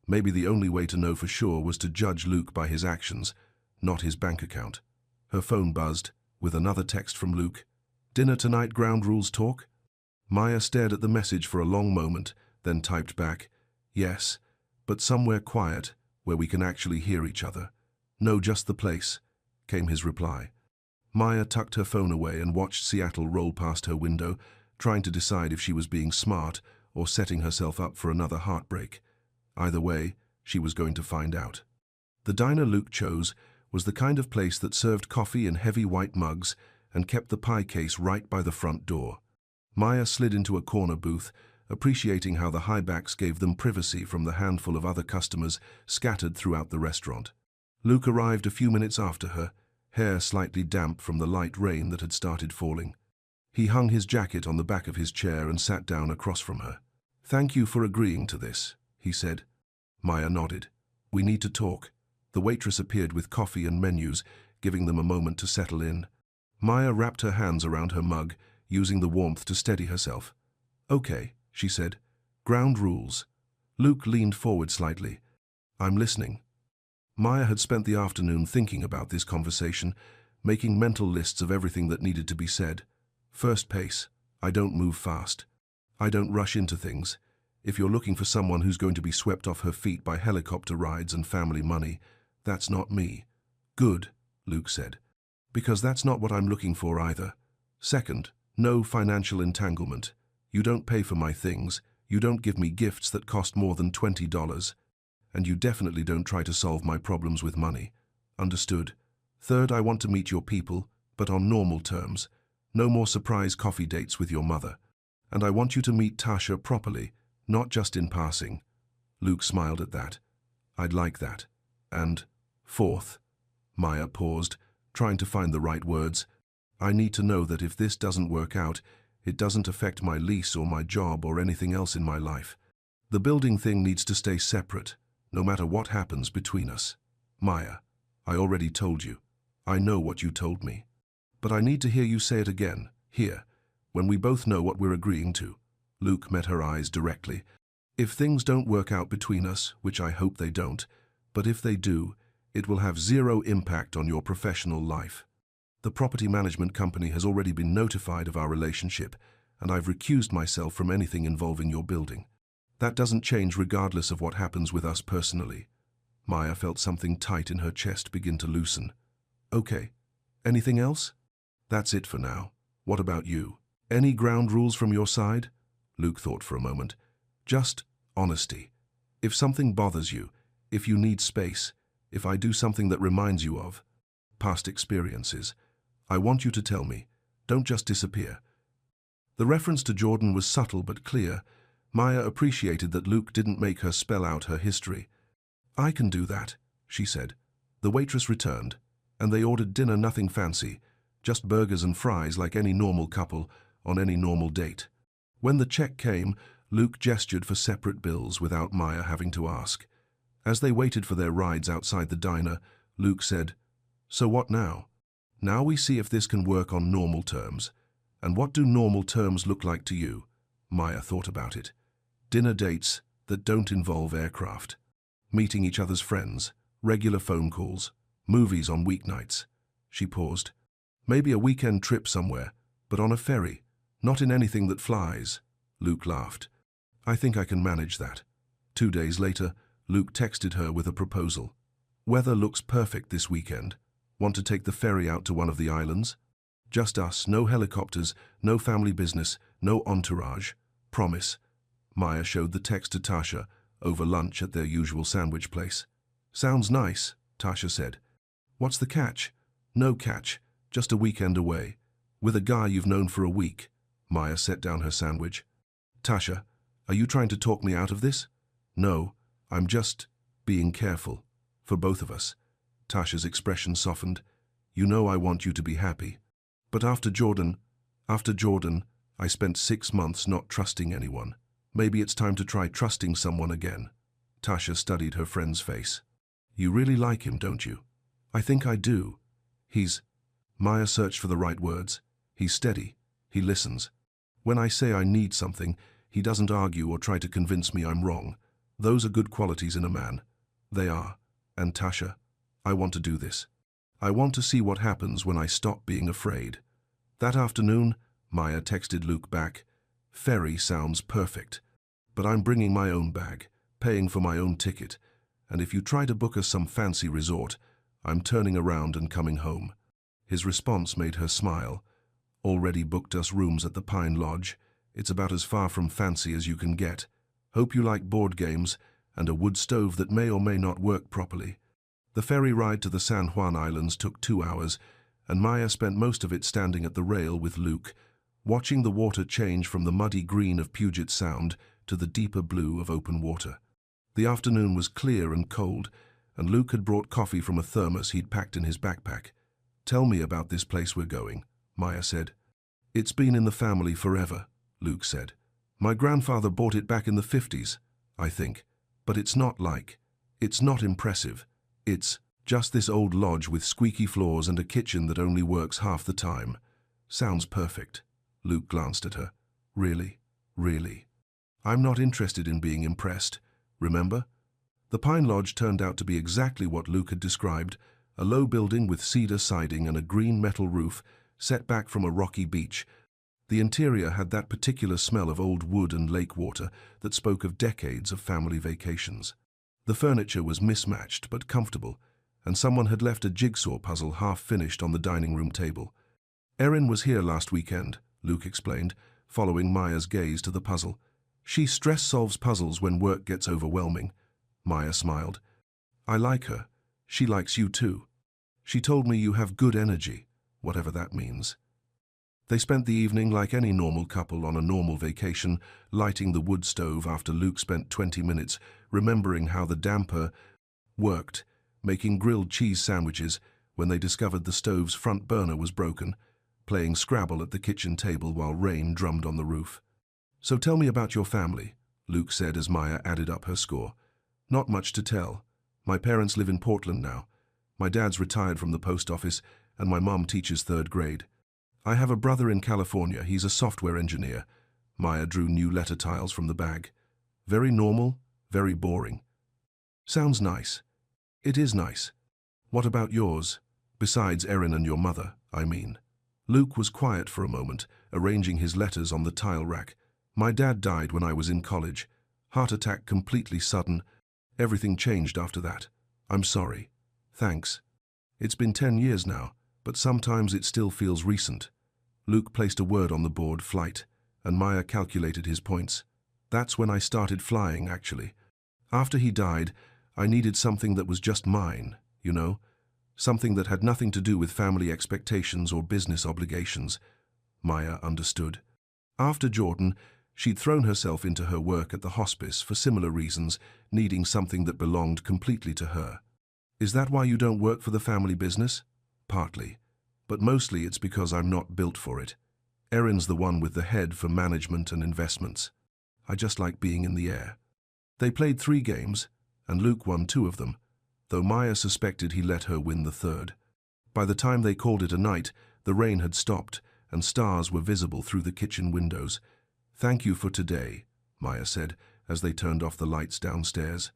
Maybe the only way to know for sure was to judge Luke by his actions, not his bank account. Her phone buzzed, with another text from Luke. "Dinner tonight, ground rules talk?" Maya stared at the message for a long moment, then typed back, "Yes, but somewhere quiet, where we can actually hear each other." "No, just the place," came his reply. Maya tucked her phone away and watched Seattle roll past her window, trying to decide if she was being smart or setting herself up for another heartbreak. Either way, she was going to find out. The diner Luke chose was the kind of place that served coffee in heavy white mugs and kept the pie case right by the front door. Maya slid into a corner booth, appreciating how the high backs gave them privacy from the handful of other customers scattered throughout the restaurant. Luke arrived a few minutes after her, hair slightly damp from the light rain that had started falling. He hung his jacket on the back of his chair and sat down across from her. "Thank you for agreeing to this," he said. Maya nodded. "We need to talk." The waitress appeared with coffee and menus, giving them a moment to settle in. Maya wrapped her hands around her mug, using the warmth to steady herself. "Okay," she said. "Ground rules." Luke leaned forward slightly. "I'm listening." Maya had spent the afternoon thinking about this conversation, making mental lists of everything that needed to be said. First pace. I don't move fast. I don't rush into things. If you're looking for someone who's going to be swept off her feet by helicopter rides and family money, that's not me. "Good," Luke said, "because that's not what I'm looking for either. Second, no financial entanglement. You don't pay for my things, you don't give me gifts that cost more than $20, and you definitely don't try to solve my problems with money. Understood? Third, I want to meet your people, but on normal terms. No more surprise coffee dates with your mother. And I want you to meet Tasha properly, not just in passing." Luke smiled at that. "I'd like that. And fourth," Maya paused, trying to find the right words, "I need to know that if this doesn't work out, it doesn't affect my lease or my job or anything else in my life. The building thing needs to stay separate, no matter what happens between us. Maya, I already told you. I know what you told me. But I need to hear you say it again, here, when we both know what we're agreeing to." Luke met her eyes directly. "If things don't work out between us, which I hope they don't, but if they do, it will have zero impact on your professional life." The property management company has already been notified of our relationship, and I've recused myself from anything involving your building. That doesn't change regardless of what happens with us personally. Maya felt something tight in her chest begin to loosen. Okay. Anything else? That's it for now. What about you? Any ground rules from your side? Luke thought for a moment. Just honesty. If something bothers you, if you need space, if I do something that reminds you of past experiences, I want you to tell me. Don't just disappear. The reference to Jordan was subtle but clear. Maya appreciated that Luke didn't make her spell out her history. I can do that, she said. The waitress returned, and they ordered dinner, nothing fancy, just burgers and fries like any normal couple on any normal date. When the check came, Luke gestured for separate bills without Maya having to ask. As they waited for their rides outside the diner, Luke said, "So what now? Now we see if this can work on normal terms. And what do normal terms look like to you?" Maya thought about it. Dinner dates that don't involve aircraft. Meeting each other's friends, regular phone calls, movies on weeknights. She paused. Maybe a weekend trip somewhere, but on a ferry, not in anything that flies. Luke laughed. I think I can manage that. 2 days later, Luke texted her with a proposal. Weather looks perfect this weekend. Want to take the ferry out to one of the islands? Just us, no helicopters, no family business, no entourage. Promise. Maya showed the text to Tasha over lunch at their usual sandwich place. Sounds nice, Tasha said. What's the catch? No catch, just a weekend away. With a guy you've known for a week. Maya set down her sandwich. Tasha, are you trying to talk me out of this? No, I'm just being careful. For both of us. Tasha's expression softened. You know I want you to be happy. But after Jordan, I spent 6 months not trusting anyone. Maybe it's time to try trusting someone again. Tasha studied her friend's face. You really like him, don't you? I think I do. Maya searched for the right words. He's steady. He listens. When I say I need something, he doesn't argue or try to convince me I'm wrong. Those are good qualities in a man. They are. And Tasha, I want to do this. I want to see what happens when I stop being afraid. That afternoon, Maya texted Luke back. Ferry sounds perfect. But I'm bringing my own bag, paying for my own ticket. And if you try to book us some fancy resort, I'm turning around and coming home. His response made her smile. Already booked us rooms at the Pine Lodge. It's about as far from fancy as you can get. Hope you like board games and a wood stove that may or may not work properly. The ferry ride to the San Juan Islands took 2 hours, and Maya spent most of it standing at the rail with Luke, watching the water change from the muddy green of Puget Sound to the deeper blue of open water. The afternoon was clear and cold, and Luke had brought coffee from a thermos he'd packed in his backpack. Tell me about this place we're going, Maya said. It's been in the family forever, Luke said. My grandfather bought it back in the 50s, I think. But it's not impressive. It's just this old lodge with squeaky floors and a kitchen that only works half the time. Sounds perfect. Luke glanced at her. Really? Really? I'm not interested in being impressed. Remember? The Pine Lodge turned out to be exactly what Luke had described, a low building with cedar siding and a green metal roof set back from a rocky beach. The interior had that particular smell of old wood and lake water that spoke of decades of family vacations. The furniture was mismatched but comfortable, and someone had left a jigsaw puzzle half-finished on the dining room table. Erin was here last weekend, Luke explained, following Maya's gaze to the puzzle. She stress-solves puzzles when work gets overwhelming. Maya smiled. I like her. She likes you too. She told me you have good energy, whatever that means. They spent the evening like any normal couple on a normal vacation, lighting the wood stove after Luke spent 20 minutes remembering how the damper worked, making grilled cheese sandwiches when they discovered the stove's front burner was broken, playing Scrabble at the kitchen table while rain drummed on the roof. So tell me about your family, Luke said as Maya added up her score. Not much to tell. My parents live in Portland now. My dad's retired from the post office and my mom teaches 3rd grade. I have a brother in California. He's a software engineer. Maya drew new letter tiles from the bag. Very normal, very boring. Sounds nice. It is nice. What about yours? Besides Erin and your mother, I mean. Luke was quiet for a moment, arranging his letters on the tile rack. My dad died when I was in college. Heart attack, completely sudden. Everything changed after that. I'm sorry. Thanks. It's been 10 years now, but sometimes it still feels recent. Luke placed a word on the board, flight, and Maya calculated his points. That's when I started flying, actually. After he died, I needed something that was just mine, you know? Something that had nothing to do with family expectations or business obligations. Maya understood. After Jordan, she'd thrown herself into her work at the hospice for similar reasons, needing something that belonged completely to her. Is that why you don't work for the family business? Partly. But mostly it's because I'm not built for it. Erin's the one with the head for management and investments. I just like being in the air. They played 3 games, and Luke won 2 of them, though Maya suspected he let her win the 3rd. By the time they called it a night, the rain had stopped, and stars were visible through the kitchen windows. Thank you for today, Maya said, as they turned off the lights downstairs.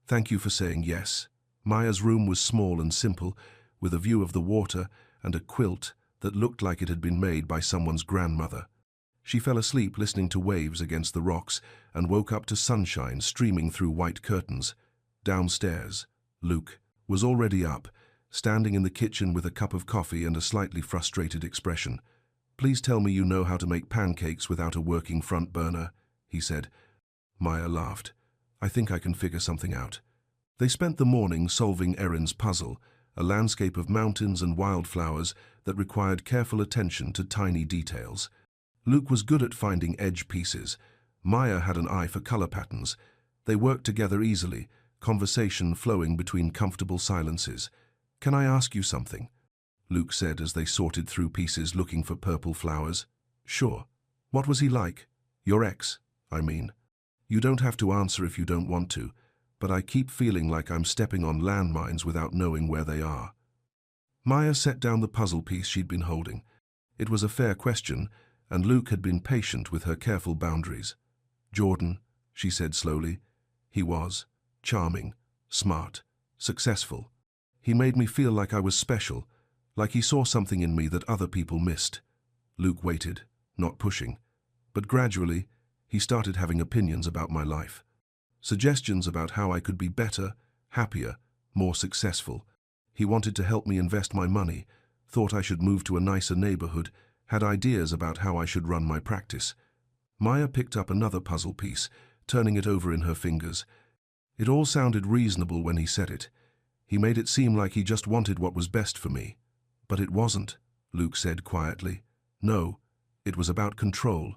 Thank you for saying yes. Maya's room was small and simple, with a view of the water and a quilt that looked like it had been made by someone's grandmother. She fell asleep listening to waves against the rocks and woke up to sunshine streaming through white curtains. Downstairs, Luke was already up, standing in the kitchen with a cup of coffee and a slightly frustrated expression. Please tell me you know how to make pancakes without a working front burner, he said. Maya laughed. I think I can figure something out. They spent the morning solving Erin's puzzle, a landscape of mountains and wildflowers that required careful attention to tiny details. Luke was good at finding edge pieces. Maya had an eye for color patterns. They worked together easily, conversation flowing between comfortable silences. Can I ask you something? Luke said as they sorted through pieces looking for purple flowers. Sure. What was he like? Your ex, I mean. You don't have to answer if you don't want to, but I keep feeling like I'm stepping on landmines without knowing where they are. Maya set down the puzzle piece she'd been holding. It was a fair question, and Luke had been patient with her careful boundaries. Jordan, she said slowly. He was charming, smart, successful. He made me feel like I was special, like he saw something in me that other people missed. Luke waited, not pushing, but gradually he started having opinions about my life. Suggestions about how I could be better, happier, more successful. He wanted to help me invest my money, thought I should move to a nicer neighborhood, had ideas about how I should run my practice. Maya picked up another puzzle piece, turning it over in her fingers. It all sounded reasonable when he said it. He made it seem like he just wanted what was best for me. But it wasn't, Luke said quietly. No, it was about control.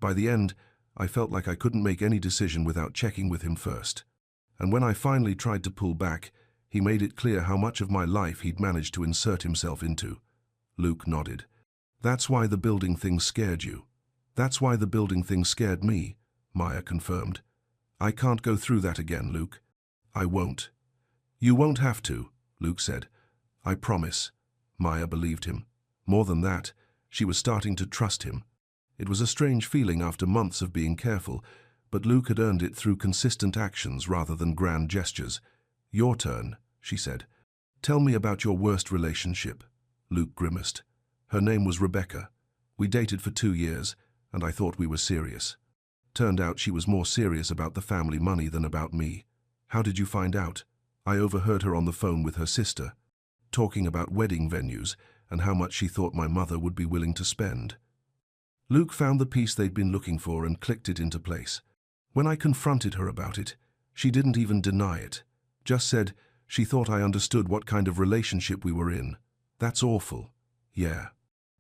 By the end, I felt like I couldn't make any decision without checking with him first. And when I finally tried to pull back, he made it clear how much of my life he'd managed to insert himself into. Luke nodded. That's why the building thing scared you. That's why the building thing scared me, Maya confirmed. I can't go through that again, Luke. I won't. You won't have to, Luke said. I promise. Maya believed him. More than that, she was starting to trust him. It was a strange feeling after months of being careful, but Luke had earned it through consistent actions rather than grand gestures. Your turn, she said. Tell me about your worst relationship. Luke grimaced. Her name was Rebecca. We dated for 2 years, and I thought we were serious. Turned out she was more serious about the family money than about me. How did you find out? I overheard her on the phone with her sister, talking about wedding venues and how much she thought my mother would be willing to spend. Luke found the piece they'd been looking for and clicked it into place. When I confronted her about it, she didn't even deny it. Just said she thought I understood what kind of relationship we were in. That's awful. Yeah.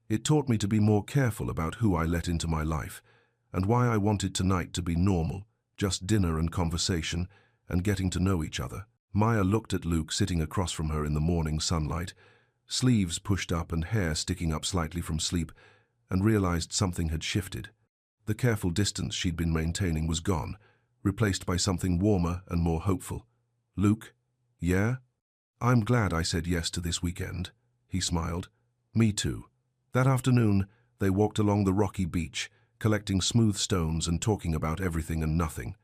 It taught me to be more careful about who I let into my life, and why I wanted tonight to be normal, just dinner and conversation, and getting to know each other. Maya looked at Luke sitting across from her in the morning sunlight, sleeves pushed up and hair sticking up slightly from sleep, and realized something had shifted. The careful distance she'd been maintaining was gone, replaced by something warmer and more hopeful. Luke? Yeah? I'm glad I said yes to this weekend, he smiled. Me too. That afternoon, they walked along the rocky beach, collecting smooth stones and talking about everything and nothing.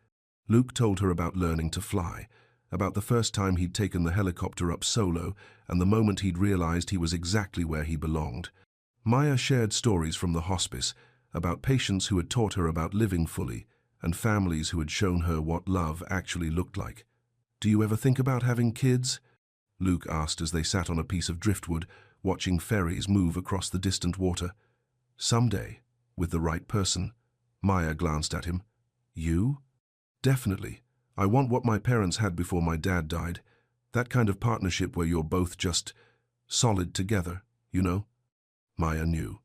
Luke told her about learning to fly, about the first time he'd taken the helicopter up solo and the moment he'd realized he was exactly where he belonged. Maya shared stories from the hospice about patients who had taught her about living fully and families who had shown her what love actually looked like. "Do you ever think about having kids?" Luke asked as they sat on a piece of driftwood, watching ferries move across the distant water. "Someday, with the right person." Maya glanced at him. "You?" "Definitely. I want what my parents had before my dad died. That kind of partnership where you're both just solid together, you know?" Maya knew.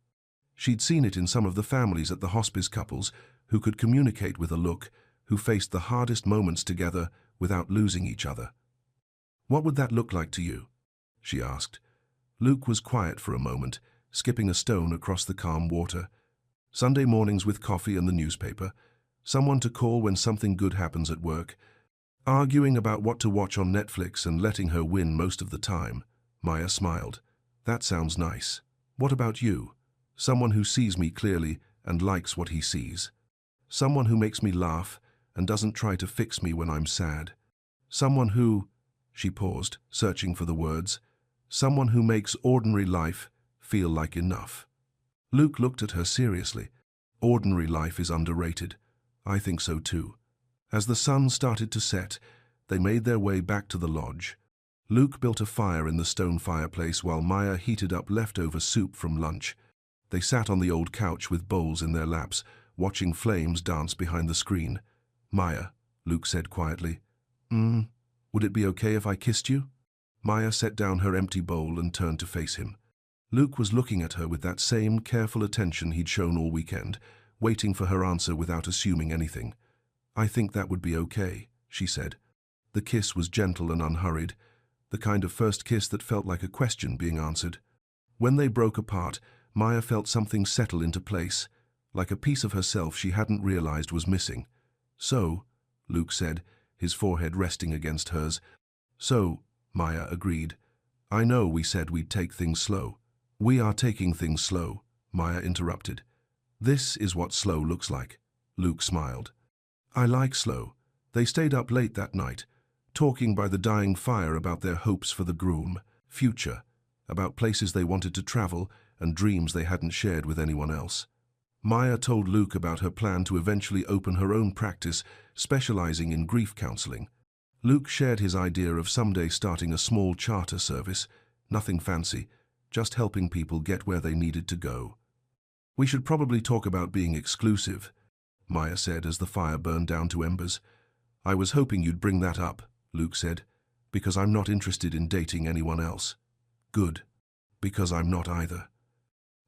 She'd seen it in some of the families at the hospice couples who could communicate with a look, who faced the hardest moments together without losing each other. "What would that look like to you?" she asked. Luke was quiet for a moment, skipping a stone across the calm water. "Sunday mornings with coffee and the newspaper, someone to call when something good happens at work, arguing about what to watch on Netflix and letting her win most of the time." Maya smiled. "That sounds nice. What about you?" "Someone who sees me clearly and likes what he sees. Someone who makes me laugh and doesn't try to fix me when I'm sad. Someone who—" she paused, searching for the words. "Someone who makes ordinary life feel like enough." Luke looked at her seriously. "Ordinary life is underrated. I think so too." As the sun started to set, they made their way back to the lodge. Luke built a fire in the stone fireplace while Maya heated up leftover soup from lunch. They sat on the old couch with bowls in their laps, watching flames dance behind the screen. "Maya," Luke said quietly, would it be okay if I kissed you?" Maya set down her empty bowl and turned to face him. Luke was looking at her with that same careful attention he'd shown all weekend, waiting for her answer without assuming anything. "I think that would be okay," she said. The kiss was gentle and unhurried, the kind of first kiss that felt like a question being answered. When they broke apart, Maya felt something settle into place, like a piece of herself she hadn't realized was missing. "So," Luke said, his forehead resting against hers. "So," Maya agreed. "I know we said we'd take things slow." "We are taking things slow," Maya interrupted. "This is what slow looks like." Luke smiled. "I like slow." They stayed up late that night, talking by the dying fire about their hopes for the groom, future, about places they wanted to travel and dreams they hadn't shared with anyone else. Maya told Luke about her plan to eventually open her own practice, specializing in grief counseling. Luke shared his idea of someday starting a small charter service, nothing fancy, just helping people get where they needed to go. "We should probably talk about being exclusive," Maya said as the fire burned down to embers. "I was hoping you'd bring that up," Luke said, "because I'm not interested in dating anyone else." "Good, because I'm not either."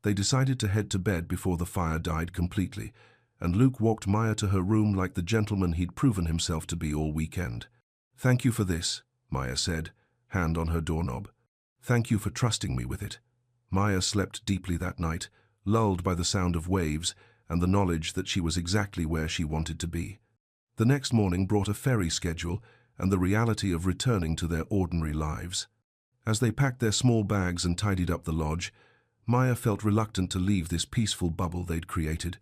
They decided to head to bed before the fire died completely, and Luke walked Maya to her room like the gentleman he'd proven himself to be all weekend. "Thank you for this," Maya said, hand on her doorknob. "Thank you for trusting me with it." Maya slept deeply that night, lulled by the sound of waves and the knowledge that she was exactly where she wanted to be. The next morning brought a ferry schedule and the reality of returning to their ordinary lives. As they packed their small bags and tidied up the lodge, Maya felt reluctant to leave this peaceful bubble they'd created.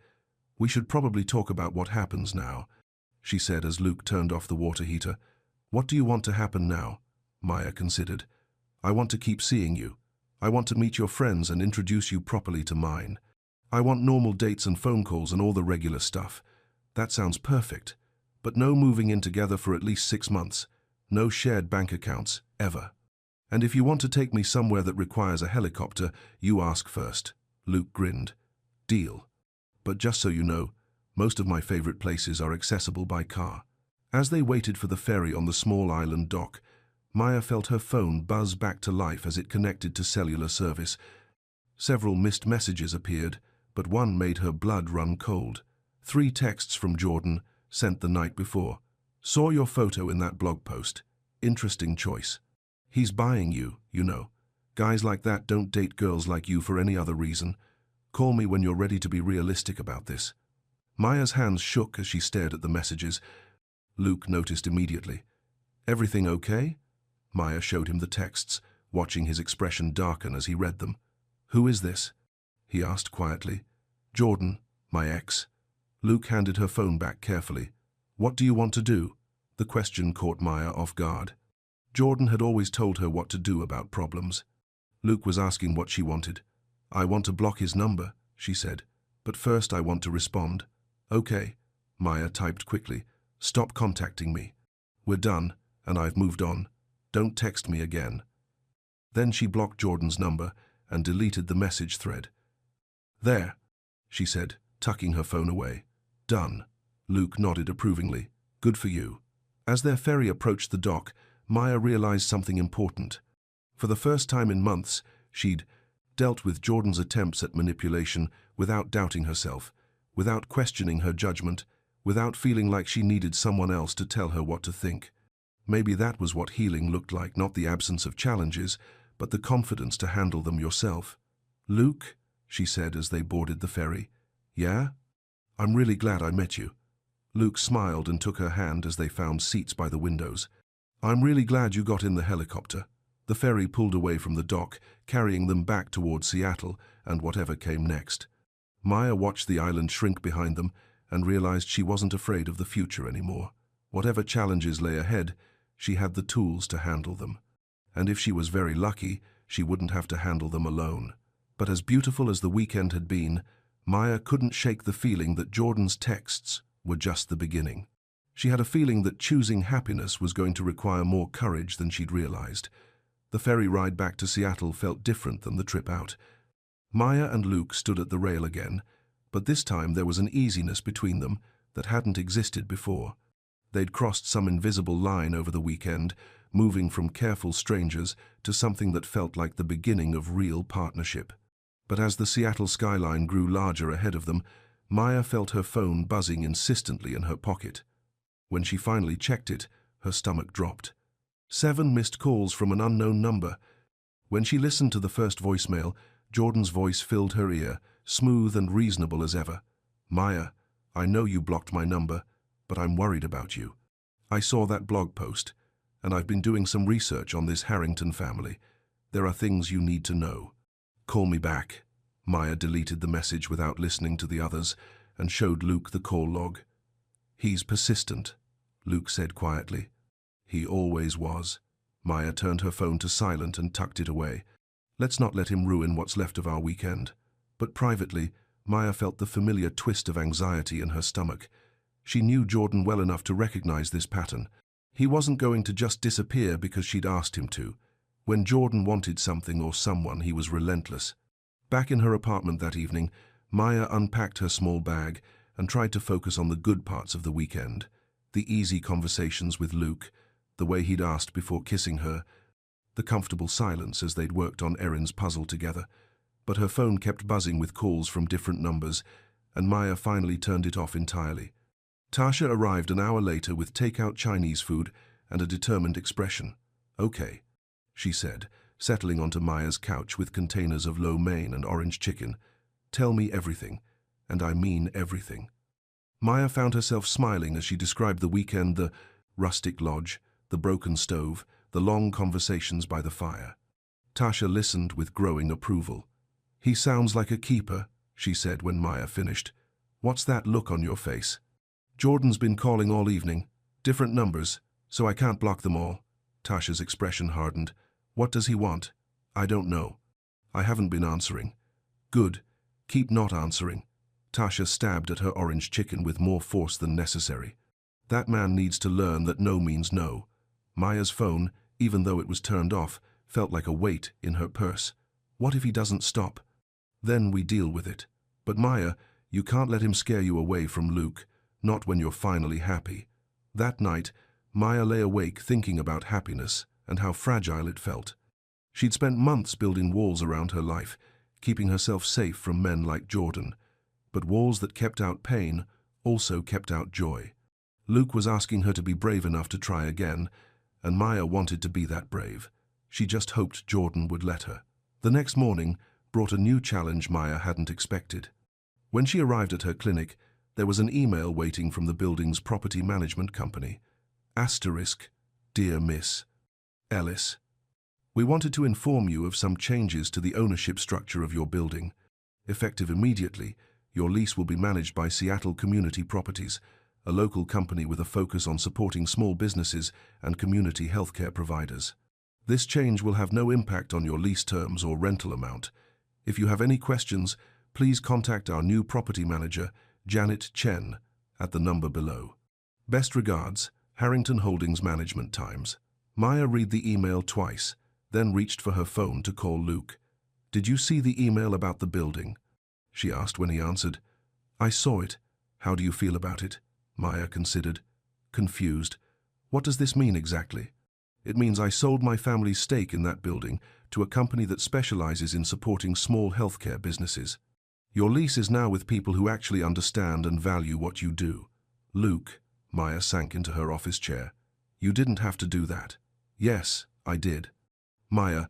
"We should probably talk about what happens now," she said as Luke turned off the water heater. "What do you want to happen now?" Maya considered. "I want to keep seeing you. I want to meet your friends and introduce you properly to mine. I want normal dates and phone calls and all the regular stuff." "That sounds perfect. But no moving in together for at least 6 months. No shared bank accounts, ever. And if you want to take me somewhere that requires a helicopter, you ask first." Luke grinned. "Deal. But just so you know, most of my favorite places are accessible by car." As they waited for the ferry on the small island dock, Maya felt her phone buzz back to life as it connected to cellular service. Several missed messages appeared, but one made her blood run cold. 3 texts from Jordan, sent the night before. "Saw your photo in that blog post. Interesting choice. He's buying you, you know. Guys like that don't date girls like you for any other reason. Call me when you're ready to be realistic about this." Maya's hands shook as she stared at the messages. Luke noticed immediately. "Everything okay?" Maya showed him the texts, watching his expression darken as he read them. "Who is this?" he asked quietly. "Jordan, my ex." Luke handed her phone back carefully. "What do you want to do?" The question caught Maya off guard. Jordan had always told her what to do about problems. Luke was asking what she wanted. "I want to block his number," she said. "But first I want to respond." "Okay," Maya typed quickly. "Stop contacting me. We're done, and I've moved on. Don't text me again." Then she blocked Jordan's number and deleted the message thread. "There," she said, tucking her phone away. "Done." Luke nodded approvingly. "Good for you." As their ferry approached the dock, Maya realized something important. For the first time in months, she'd dealt with Jordan's attempts at manipulation without doubting herself, without questioning her judgment, without feeling like she needed someone else to tell her what to think. Maybe that was what healing looked like, not the absence of challenges, but the confidence to handle them yourself. "Luke," she said as they boarded the ferry. "Yeah? I'm really glad I met you." Luke smiled and took her hand as they found seats by the windows. "I'm really glad you got in the helicopter." The ferry pulled away from the dock, carrying them back towards Seattle and whatever came next. Maya watched the island shrink behind them and realized she wasn't afraid of the future anymore. Whatever challenges lay ahead, she had the tools to handle them. And if she was very lucky, she wouldn't have to handle them alone. But as beautiful as the weekend had been, Maya couldn't shake the feeling that Jordan's texts were just the beginning. She had a feeling that choosing happiness was going to require more courage than she'd realized. The ferry ride back to Seattle felt different than the trip out. Maya and Luke stood at the rail again, but this time there was an easiness between them that hadn't existed before. They'd crossed some invisible line over the weekend, moving from careful strangers to something that felt like the beginning of real partnership. But as the Seattle skyline grew larger ahead of them, Maya felt her phone buzzing insistently in her pocket. When she finally checked it, her stomach dropped. 7 missed calls from an unknown number. When she listened to the first voicemail, Jordan's voice filled her ear, smooth and reasonable as ever. "Maya, I know you blocked my number, but I'm worried about you. I saw that blog post, and I've been doing some research on this Harrington family. There are things you need to know. Call me back." Maya deleted the message without listening to the others and showed Luke the call log. "He's persistent," Luke said quietly. "He always was." Maya turned her phone to silent and tucked it away. "Let's not let him ruin what's left of our weekend." But privately, Maya felt the familiar twist of anxiety in her stomach. She knew Jordan well enough to recognize this pattern. He wasn't going to just disappear because she'd asked him to. When Jordan wanted something or someone, he was relentless. Back in her apartment that evening, Maya unpacked her small bag and tried to focus on the good parts of the weekend. The easy conversations with Luke, the way he'd asked before kissing her, the comfortable silence as they'd worked on Erin's puzzle together. But her phone kept buzzing with calls from different numbers, and Maya finally turned it off entirely. Tasha arrived an hour later with takeout Chinese food and a determined expression. "Okay," she said, settling onto Maya's couch with containers of lo mein and orange chicken. "Tell me everything, and I mean everything." Maya found herself smiling as she described the weekend, the rustic lodge, the broken stove, the long conversations by the fire. Tasha listened with growing approval. "He sounds like a keeper," she said when Maya finished. "What's that look on your face?" "Jordan's been calling all evening. Different numbers, so I can't block them all." Tasha's expression hardened. "What does he want?" "I don't know. I haven't been answering." "Good. Keep not answering." Tasha stabbed at her orange chicken with more force than necessary. "That man needs to learn that no means no." Maya's phone, even though it was turned off, felt like a weight in her purse. "What if he doesn't stop?" "Then we deal with it. But Maya, you can't let him scare you away from Luke, not when you're finally happy." That night, Maya lay awake thinking about happiness and how fragile it felt. She'd spent months building walls around her life, keeping herself safe from men like Jordan. But walls that kept out pain also kept out joy. Luke was asking her to be brave enough to try again, and Maya wanted to be that brave. She just hoped Jordan would let her. The next morning brought a new challenge Maya hadn't expected. When she arrived at her clinic, there was an email waiting from the building's property management company. Asterisk, "Dear Miss Ellis, we wanted to inform you of some changes to the ownership structure of your building. Effective immediately, your lease will be managed by Seattle Community Properties, a local company with a focus on supporting small businesses and community healthcare providers. This change will have no impact on your lease terms or rental amount. If you have any questions, please contact our new property manager, Janet Chen, at the number below. Best regards, Harrington Holdings Management Times. Maya read the email twice, then reached for her phone to call Luke. "Did you see the email about the building?" she asked when he answered. "I saw it. How do you feel about it?" Maya considered, confused. "What does this mean exactly?" "It means I sold my family's stake in that building to a company that specializes in supporting small healthcare businesses. Your lease is now with people who actually understand and value what you do." "Luke," Maya sank into her office chair, "you didn't have to do that." "Yes, I did." "Maya,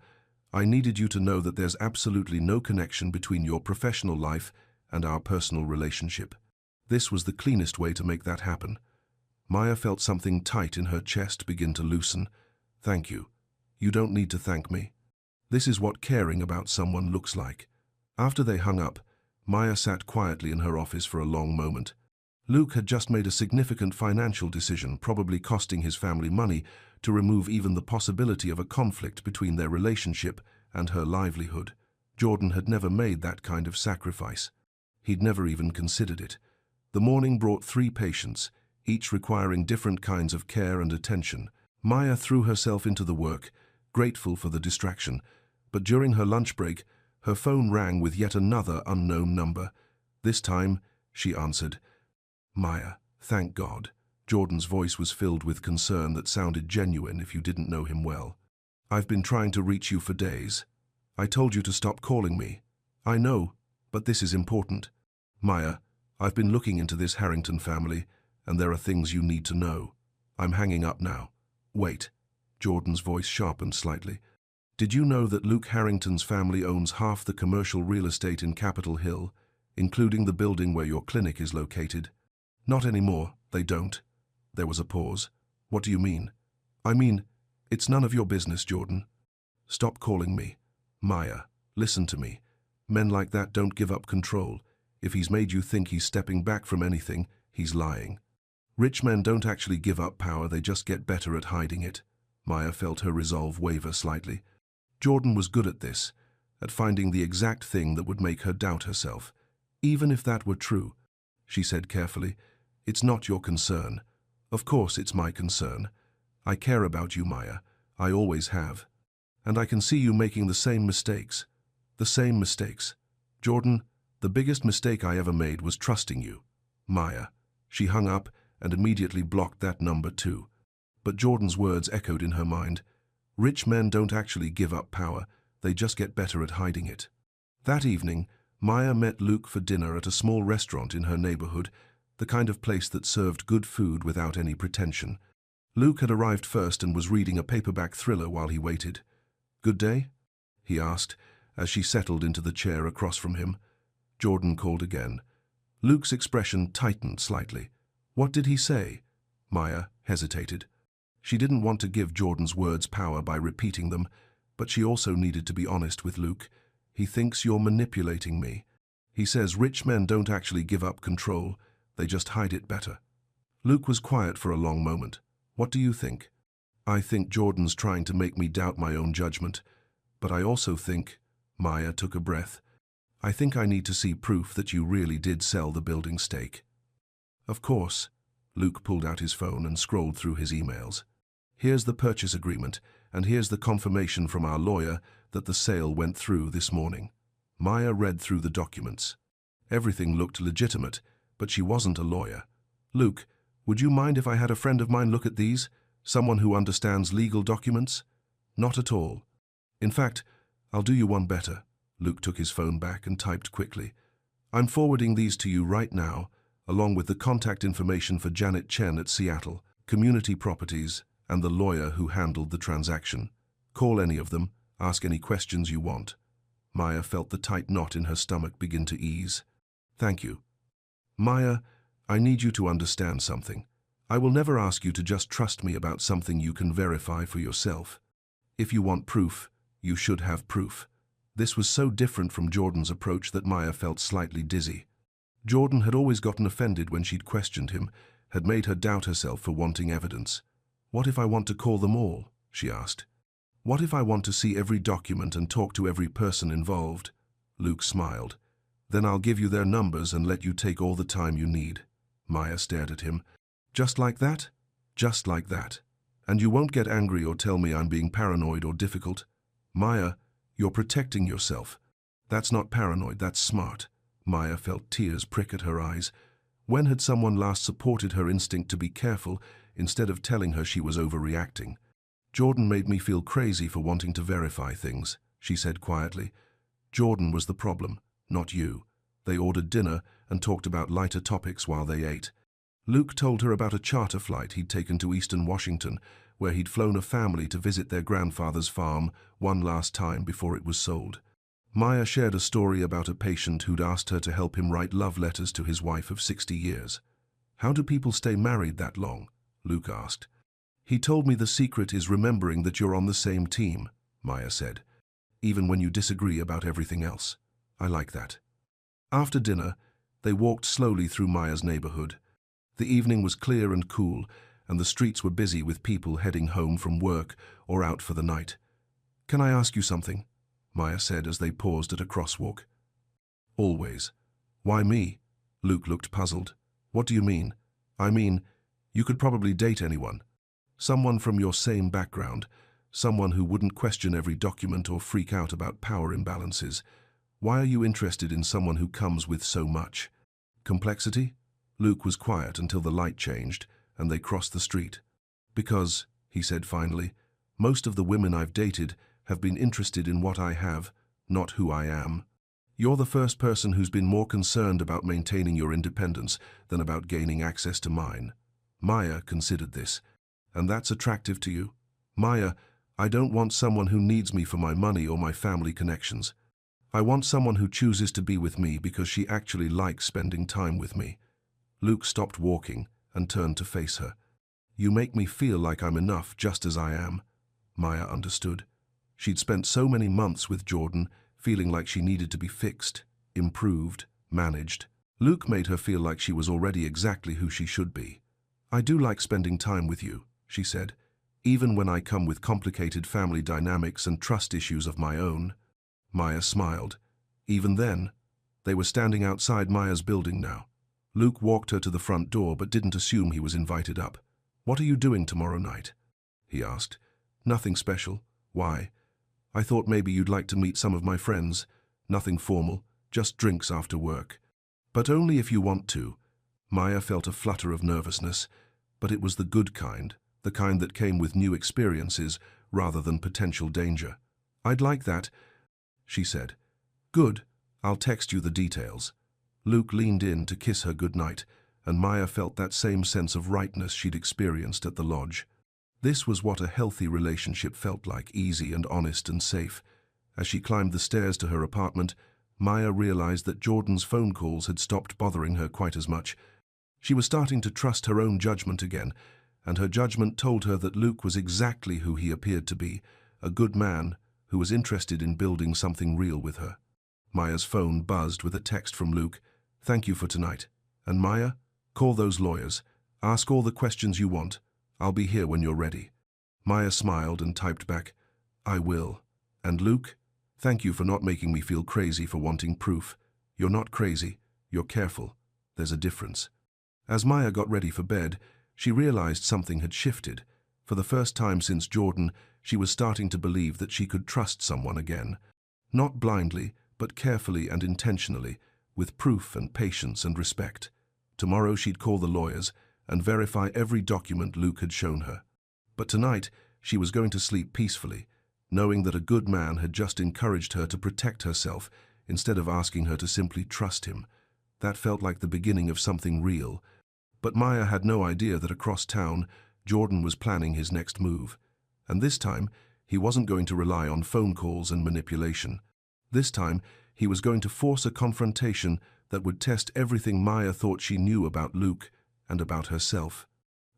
I needed you to know that there's absolutely no connection between your professional life and our personal relationship. This was the cleanest way to make that happen." Maya felt something tight in her chest begin to loosen. "Thank you. You don't need to thank me. This is what caring about someone looks like." After they hung up, Maya sat quietly in her office for a long moment. Luke had just made a significant financial decision, probably costing his family money, to remove even the possibility of a conflict between their relationship and her livelihood. Jordan had never made that kind of sacrifice. He'd never even considered it. The morning brought 3 patients, each requiring different kinds of care and attention. Maya threw herself into the work, grateful for the distraction, but during her lunch break, her phone rang with yet another unknown number. This time, she answered. "Maya, thank God." Jordan's voice was filled with concern that sounded genuine if you didn't know him well. "I've been trying to reach you for days. I told you to stop calling me." "I know, but this is important." "Maya, I've been looking into this Harrington family, and there are things you need to know." "I'm hanging up now." "Wait." Jordan's voice sharpened slightly. "Did you know that Luke Harrington's family owns half the commercial real estate in Capitol Hill, including the building where your clinic is located?" "Not anymore, they don't." There was a pause. "What do you mean?" "I mean, it's none of your business, Jordan." "Stop calling me." "Maya, listen to me. Men like that don't give up control. If he's made you think he's stepping back from anything, he's lying. Rich men don't actually give up power, they just get better at hiding it." Maya felt her resolve waver slightly. Jordan was good at this, at finding the exact thing that would make her doubt herself. "Even if that were true," she said carefully, "it's not your concern. Of course it's my concern. I care about you, Maya. I always have. And I can see you making the same mistakes. The same mistakes. Jordan, the biggest mistake I ever made was trusting you." "Maya." She hung up and immediately blocked that number too. But Jordan's words echoed in her mind. Rich men don't actually give up power, they just get better at hiding it. That evening, Maya met Luke for dinner at a small restaurant in her neighborhood, the kind of place that served good food without any pretension. Luke had arrived first and was reading a paperback thriller while he waited. "Good day?" he asked, as she settled into the chair across from him. Jordan called again. Luke's expression tightened slightly. "What did he say?" Maya hesitated. She didn't want to give Jordan's words power by repeating them, but she also needed to be honest with Luke. "He thinks you're manipulating me. He says rich men don't actually give up control, they just hide it better." Luke was quiet for a long moment. "What do you think?" "I think Jordan's trying to make me doubt my own judgment, but I also think," Maya took a breath, "I think I need to see proof that you really did sell the building stake." "Of course." Luke pulled out his phone and scrolled through his emails. "Here's the purchase agreement, and here's the confirmation from our lawyer that the sale went through this morning." Maya read through the documents. Everything looked legitimate, but she wasn't a lawyer. "Luke, would you mind if I had a friend of mine look at these? Someone who understands legal documents?" "Not at all. In fact, I'll do you one better." Luke took his phone back and typed quickly. "I'm forwarding these to you right now, along with the contact information for Janet Chen at Seattle, Community Properties, and the lawyer who handled the transaction. Call any of them, ask any questions you want." Maya felt the tight knot in her stomach begin to ease. "Thank you." "Maya, I need you to understand something. I will never ask you to just trust me about something you can verify for yourself. If you want proof, you should have proof." This was so different from Jordan's approach that Maya felt slightly dizzy. Jordan had always gotten offended when she'd questioned him, had made her doubt herself for wanting evidence. "What if I want to call them all?" she asked. "What if I want to see every document and talk to every person involved?" Luke smiled. "Then I'll give you their numbers and let you take all the time you need." Maya stared at him. "Just like that?" "Just like that. And you won't get angry or tell me I'm being paranoid or difficult?" "Maya, you're protecting yourself." "That's not paranoid, that's smart." Maya felt tears prick at her eyes. When had someone last supported her instinct to be careful instead of telling her she was overreacting? "Jordan made me feel crazy for wanting to verify things," she said quietly. "Jordan was the problem, not you." They ordered dinner and talked about lighter topics while they ate. Luke told her about a charter flight he'd taken to Eastern Washington, where he'd flown a family to visit their grandfather's farm one last time before it was sold. Maya shared a story about a patient who'd asked her to help him write love letters to his wife of 60 years. "How do people stay married that long?" Luke asked. "He told me the secret is remembering that you're on the same team," Maya said, "even when you disagree about everything else. I like that." After dinner, they walked slowly through Maya's neighborhood. The evening was clear and cool, and the streets were busy with people heading home from work or out for the night. "Can I ask you something?" Maya said as they paused at a crosswalk. "Always." "Why me?" Luke looked puzzled. "What do you mean?" "I mean, you could probably date anyone. Someone from your same background, someone who wouldn't question every document or freak out about power imbalances. Why are you interested in someone who comes with so much?" "Complexity?" Luke was quiet until the light changed and they crossed the street. "Because," he said finally, "most of the women I've dated have been interested in what I have, not who I am. You're the first person who's been more concerned about maintaining your independence than about gaining access to mine." Maya considered this. "And that's attractive to you?" "Maya, I don't want someone who needs me for my money or my family connections. I want someone who chooses to be with me because she actually likes spending time with me." Luke stopped walking and turned to face her. "You make me feel like I'm enough just as I am." Maya understood. She'd spent so many months with Jordan, feeling like she needed to be fixed, improved, managed. Luke made her feel like she was already exactly who she should be. "I do like spending time with you," she said, "even when I come with complicated family dynamics and trust issues of my own." Maya smiled. Even then, they were standing outside Maya's building now. Luke walked her to the front door but didn't assume he was invited up. "What are you doing tomorrow night?" he asked. "Nothing special. Why?" "I thought maybe you'd like to meet some of my friends. Nothing formal, just drinks after work." "But only if you want to." Maya felt a flutter of nervousness, but it was the good kind, the kind that came with new experiences rather than potential danger. "I'd like that," she said. "Good. I'll text you the details." Luke leaned in to kiss her goodnight, and Maya felt that same sense of rightness she'd experienced at the lodge. This was what a healthy relationship felt like, easy and honest and safe. As she climbed the stairs to her apartment, Maya realized that Jordan's phone calls had stopped bothering her quite as much. She was starting to trust her own judgment again, and her judgment told her that Luke was exactly who he appeared to be, a good man who was interested in building something real with her. Maya's phone buzzed with a text from Luke. "Thank you for tonight. And Maya, call those lawyers. Ask all the questions you want. I'll be here when you're ready." Maya smiled and typed back, "I will. And Luke, thank you for not making me feel crazy for wanting proof. You're not crazy. You're careful. There's a difference." As Maya got ready for bed, she realized something had shifted. For the first time since Jordan, she was starting to believe that she could trust someone again. Not blindly, but carefully and intentionally, with proof and patience and respect. Tomorrow she'd call the lawyers and verify every document Luke had shown her. But tonight, she was going to sleep peacefully, knowing that a good man had just encouraged her to protect herself instead of asking her to simply trust him. That felt like the beginning of something real. But Maya had no idea that across town, Jordan was planning his next move. And this time, he wasn't going to rely on phone calls and manipulation. This time, he was going to force a confrontation that would test everything Maya thought she knew about Luke and about herself.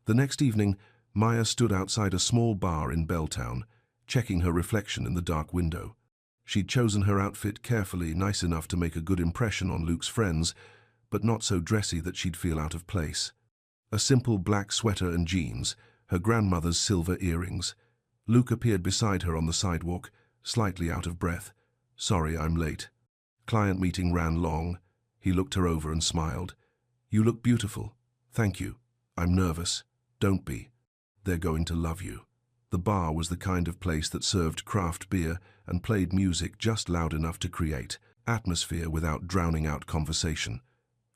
The next evening, Maya stood outside a small bar in Belltown, checking her reflection in the dark window. She'd chosen her outfit carefully, nice enough to make a good impression on Luke's friends, but not so dressy that she'd feel out of place. A simple black sweater and jeans, her grandmother's silver earrings. Luke appeared beside her on the sidewalk, slightly out of breath. "Sorry, I'm late. Client meeting ran long." He looked her over and smiled. "You look beautiful. Thank you. I'm nervous." "Don't be. They're going to love you." The bar was the kind of place that served craft beer and played music just loud enough to create atmosphere without drowning out conversation.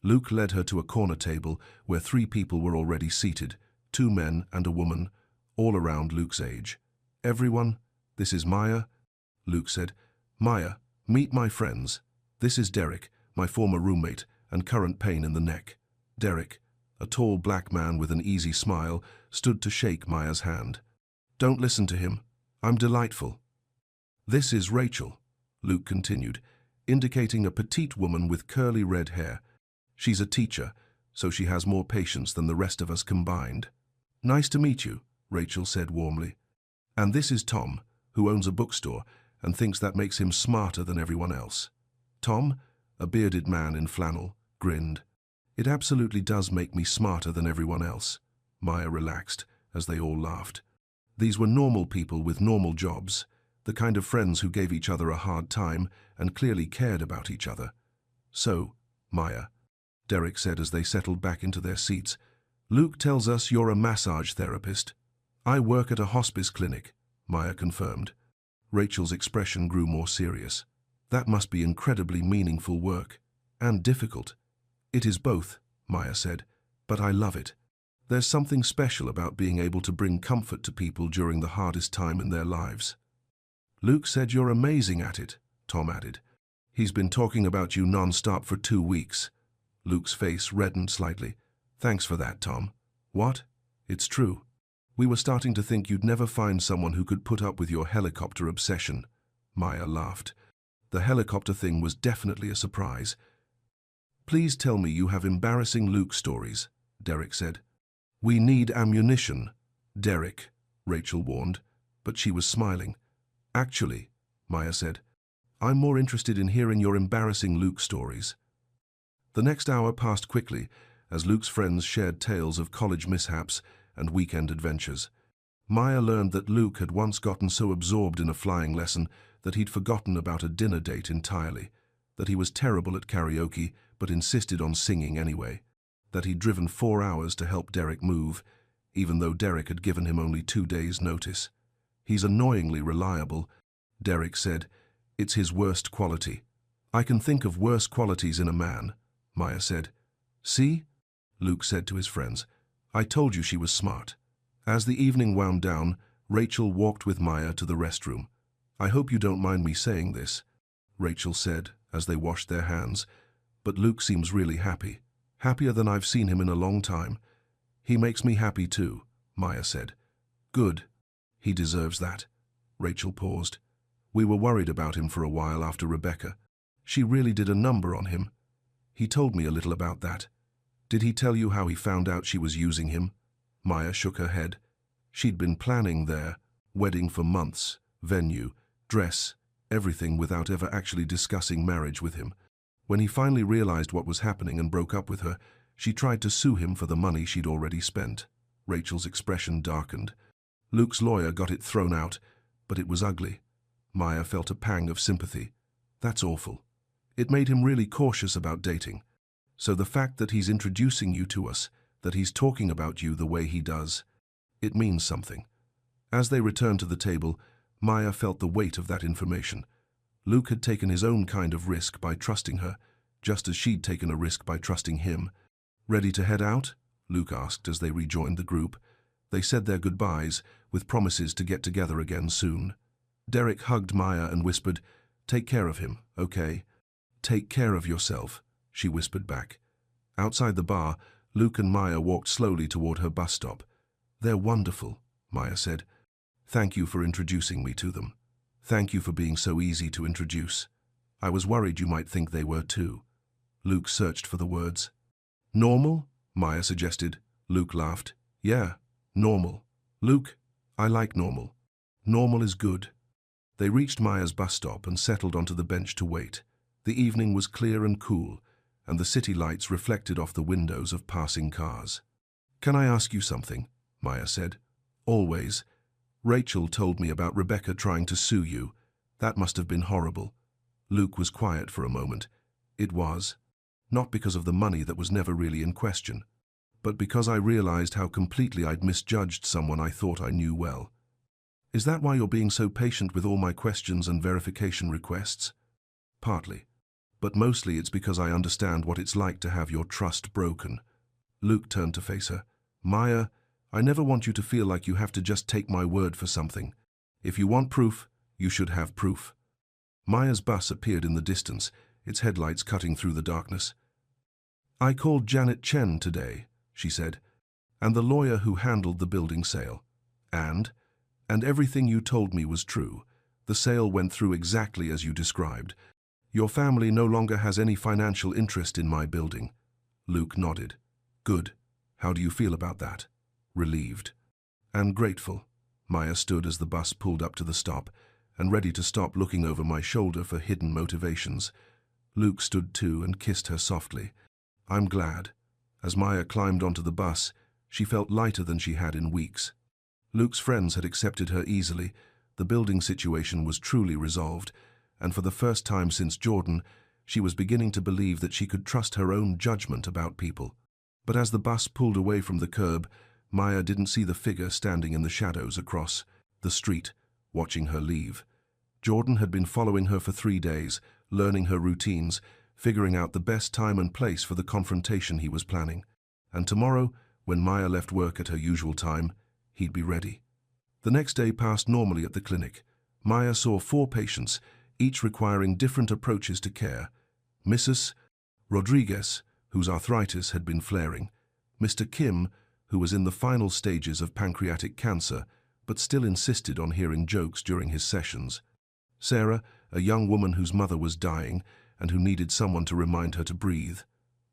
Luke led her to a corner table where 3 people were already seated, 2 men and a woman, all around Luke's age. "Everyone, this is Maya," Luke said. "Maya, meet my friends. This is Derek, my former roommate and current pain in the neck." Derek, a tall black man with an easy smile, stood to shake Maya's hand. "Don't listen to him. I'm delightful." "This is Rachel," Luke continued, indicating a petite woman with curly red hair. "She's a teacher, so she has more patience than the rest of us combined." "Nice to meet you," Rachel said warmly. "And this is Tom, who owns a bookstore and thinks that makes him smarter than everyone else." Tom, a bearded man in flannel, grinned. "It absolutely does make me smarter than everyone else." Maya relaxed as they all laughed. These were normal people with normal jobs, the kind of friends who gave each other a hard time and clearly cared about each other. "So, Maya," Derek said as they settled back into their seats, "Luke tells us you're a massage therapist." "I work at a hospice clinic," Maya confirmed. Rachel's expression grew more serious. "That must be incredibly meaningful work. And difficult." "It is both," Maya said, "but I love it. There's something special about being able to bring comfort to people during the hardest time in their lives." "Luke said you're amazing at it," Tom added. "He's been talking about you non-stop for 2 weeks." Luke's face reddened slightly. "Thanks for that, Tom." "What? It's true. We were starting to think you'd never find someone who could put up with your helicopter obsession." Maya laughed. "The helicopter thing was definitely a surprise." "Please tell me you have embarrassing Luke stories," Derek said. "We need ammunition, Derek," Rachel warned, but she was smiling. "Actually," Maya said, "I'm more interested in hearing your embarrassing Luke stories." The next hour passed quickly as Luke's friends shared tales of college mishaps and weekend adventures. Maya learned that Luke had once gotten so absorbed in a flying lesson that he'd forgotten about a dinner date entirely, that he was terrible at karaoke but insisted on singing anyway, that he'd driven 4 hours to help Derek move, even though Derek had given him only 2 days' notice. "He's annoyingly reliable," Derek said. "It's his worst quality." "I can think of worse qualities in a man," Maya said. "See?" Luke said to his friends. "I told you she was smart." As the evening wound down, Rachel walked with Maya to the restroom. "I hope you don't mind me saying this," Rachel said as they washed their hands, "but Luke seems really happy. Happier than I've seen him in a long time." "He makes me happy too," Maya said. "Good. He deserves that." Rachel paused. "We were worried about him for a while after Rebecca. She really did a number on him. He told me a little about that." "Did he tell you how he found out she was using him?" Maya shook her head. She'd been planning their wedding for months, venue, dress, everything without ever actually discussing marriage with him. When he finally realized what was happening and broke up with her, she tried to sue him for the money she'd already spent. Rachel's expression darkened. "Luke's lawyer got it thrown out, but it was ugly." Maya felt a pang of sympathy. "That's awful. It made him really cautious about dating. So the fact that he's introducing you to us, that he's talking about you the way he does, it means something." As they returned to the table, Maya felt the weight of that information. Luke had taken his own kind of risk by trusting her, just as she'd taken a risk by trusting him. "Ready to head out?" Luke asked as they rejoined the group. They said their goodbyes, with promises to get together again soon. Derek hugged Maya and whispered, "Take care of him, okay?" "Take care of yourself," she whispered back. Outside the bar, Luke and Maya walked slowly toward her bus stop. "They're wonderful," Maya said. "Thank you for introducing me to them. Thank you for being so easy to introduce. I was worried you might think they were too." Luke searched for the words. "Normal?" Maya suggested. Luke laughed. "Yeah, normal. Luke, I like normal. Normal is good." They reached Maya's bus stop and settled onto the bench to wait. The evening was clear and cool, and the city lights reflected off the windows of passing cars. Can I ask you something? Maya said. Always. Rachel told me about Rebecca trying to sue you. That must have been horrible. Luke was quiet for a moment. It was. Not because of the money that was never really in question, but because I realized how completely I'd misjudged someone I thought I knew well. Is that why you're being so patient with all my questions and verification requests? Partly. But mostly it's because I understand what it's like to have your trust broken. Luke turned to face her. Maya, I never want you to feel like you have to just take my word for something. If you want proof, you should have proof. Maya's bus appeared in the distance, its headlights cutting through the darkness. I called Janet Chen today, she said, and the lawyer who handled the building sale. And everything you told me was true. The sale went through exactly as you described. Your family no longer has any financial interest in my building. Luke nodded. Good. How do you feel about that? Relieved. And grateful. Maya stood as the bus pulled up to the stop, and ready to stop looking over my shoulder for hidden motivations. Luke stood too and kissed her softly. I'm glad. As Maya climbed onto the bus, she felt lighter than she had in weeks. Luke's friends had accepted her easily. The building situation was truly resolved, and for the first time since Jordan, she was beginning to believe that she could trust her own judgment about people. But as the bus pulled away from the curb, Maya didn't see the figure standing in the shadows across the street, watching her leave. Jordan had been following her for 3 days, learning her routines, figuring out the best time and place for the confrontation he was planning. And tomorrow, when Maya left work at her usual time, he'd be ready. The next day passed normally at the clinic. Maya saw 4 patients, each requiring different approaches to care. Mrs. Rodriguez, whose arthritis had been flaring. Mr. Kim, who was in the final stages of pancreatic cancer, but still insisted on hearing jokes during his sessions. Sarah, a young woman whose mother was dying and who needed someone to remind her to breathe.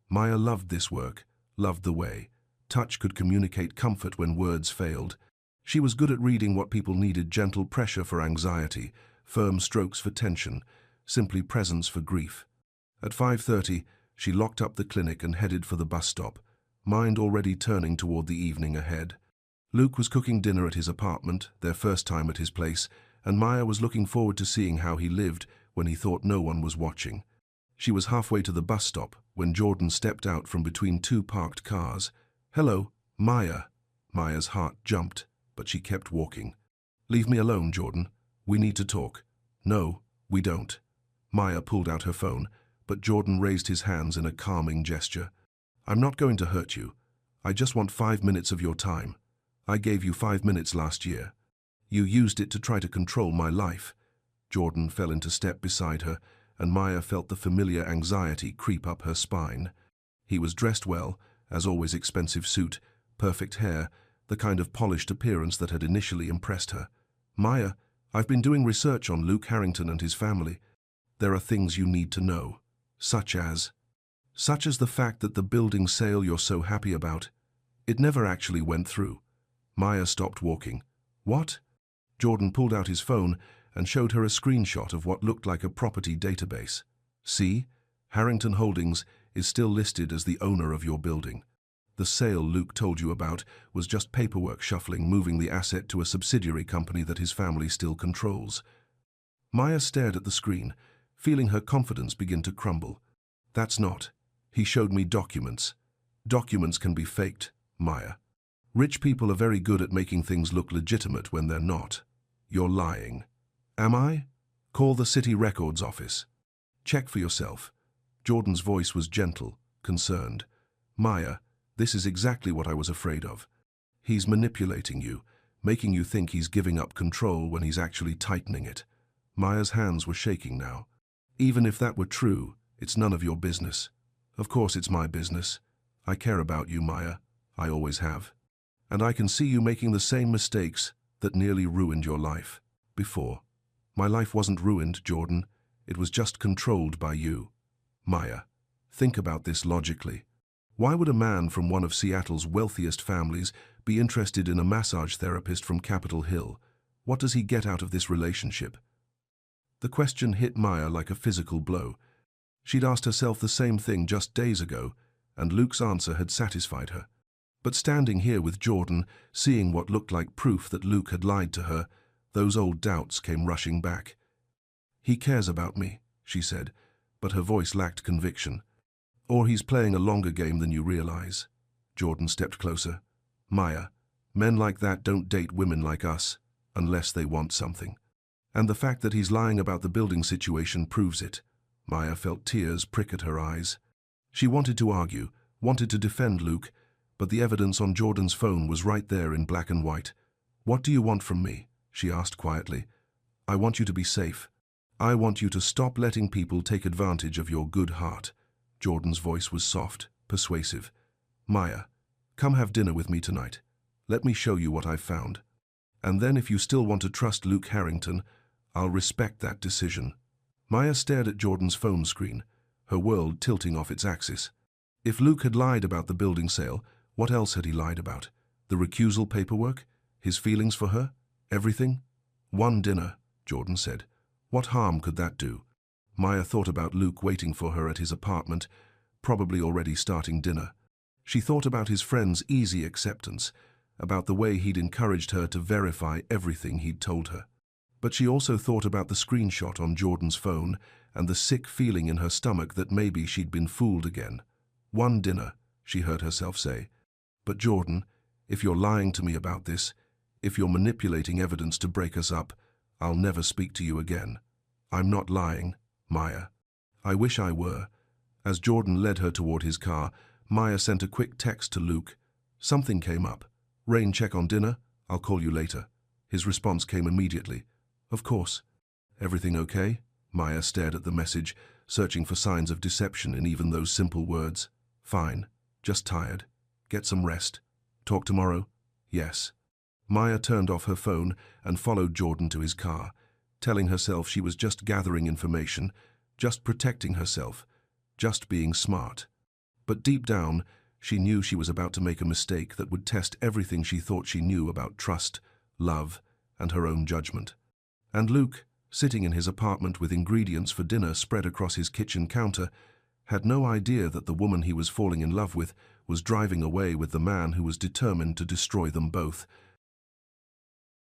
Maya loved this work, loved the way. Touch could communicate comfort when words failed. She was good at reading what people needed: gentle pressure for anxiety, firm strokes for tension, simply presence for grief. At 5:30, she locked up the clinic and headed for the bus stop, mind already turning toward the evening ahead. Luke was cooking dinner at his apartment, their first time at his place, and Maya was looking forward to seeing how he lived when he thought no one was watching. She was halfway to the bus stop when Jordan stepped out from between 2 parked cars. Hello, Maya. Maya's heart jumped, but she kept walking. Leave me alone, Jordan. We need to talk. No, we don't. Maya pulled out her phone, but Jordan raised his hands in a calming gesture. I'm not going to hurt you. I just want 5 minutes of your time. I gave you 5 minutes last year. You used it to try to control my life. Jordan fell into step beside her, and Maya felt the familiar anxiety creep up her spine. He was dressed well, as always expensive suit, perfect hair, the kind of polished appearance that had initially impressed her. Maya, I've been doing research on Luke Harrington and his family. There are things you need to know, such as the fact that the building sale you're so happy about, it never actually went through. Maya stopped walking. What? Jordan pulled out his phone and showed her a screenshot of what looked like a property database. See, Harrington Holdings is still listed as the owner of your building. The sale Luke told you about was just paperwork shuffling, moving the asset to a subsidiary company that his family still controls. Maya stared at the screen, feeling her confidence begin to crumble. That's not. He showed me documents. Documents can be faked, Maya. Rich people are very good at making things look legitimate when they're not. You're lying. Am I? Call the city records office. Check for yourself. Jordan's voice was gentle, concerned. Maya, this is exactly what I was afraid of. He's manipulating you, making you think he's giving up control when he's actually tightening it. Maya's hands were shaking now. Even if that were true, it's none of your business. Of course it's my business. I care about you, Maya. I always have. And I can see you making the same mistakes that nearly ruined your life before. My life wasn't ruined, Jordan. It was just controlled by you. Maya, think about this logically. Why would a man from one of Seattle's wealthiest families be interested in a massage therapist from Capitol Hill? What does he get out of this relationship? The question hit Maya like a physical blow. She'd asked herself the same thing just days ago, and Luke's answer had satisfied her. But standing here with Jordan, seeing what looked like proof that Luke had lied to her, those old doubts came rushing back. "He cares about me," she said, but her voice lacked conviction. "Or he's playing a longer game than you realize." Jordan stepped closer. "Maya, men like that don't date women like us, unless they want something. And the fact that he's lying about the building situation proves it." Maya felt tears prick at her eyes. She wanted to argue, wanted to defend Luke, but the evidence on Jordan's phone was right there in black and white. "What do you want from me?" she asked quietly. "I want you to be safe. I want you to stop letting people take advantage of your good heart." Jordan's voice was soft, persuasive. "Maya, come have dinner with me tonight. Let me show you what I've found. And then if you still want to trust Luke Harrington, I'll respect that decision." Maya stared at Jordan's phone screen, her world tilting off its axis. If Luke had lied about the building sale, what else had he lied about? The recusal paperwork? His feelings for her? Everything? "One dinner," Jordan said. "What harm could that do?" Maya thought about Luke waiting for her at his apartment, probably already starting dinner. She thought about his friend's easy acceptance, about the way he'd encouraged her to verify everything he'd told her. But she also thought about the screenshot on Jordan's phone and the sick feeling in her stomach that maybe she'd been fooled again. "One dinner," she heard herself say. "But Jordan, if you're lying to me about this, if you're manipulating evidence to break us up, I'll never speak to you again." "I'm not lying, Maya." "I wish I were." As Jordan led her toward his car, Maya sent a quick text to Luke. "Something came up. Rain, check on dinner? I'll call you later." His response came immediately. "Of course." "Everything okay?" Maya stared at the message, searching for signs of deception in even those simple words. "Fine. Just tired. Get some rest. Talk tomorrow?" "Yes." Maya turned off her phone and followed Jordan to his car, telling herself she was just gathering information, just protecting herself, just being smart. But deep down, she knew she was about to make a mistake that would test everything she thought she knew about trust, love, and her own judgment. And Luke, sitting in his apartment with ingredients for dinner spread across his kitchen counter, had no idea that the woman he was falling in love with was driving away with the man who was determined to destroy them both,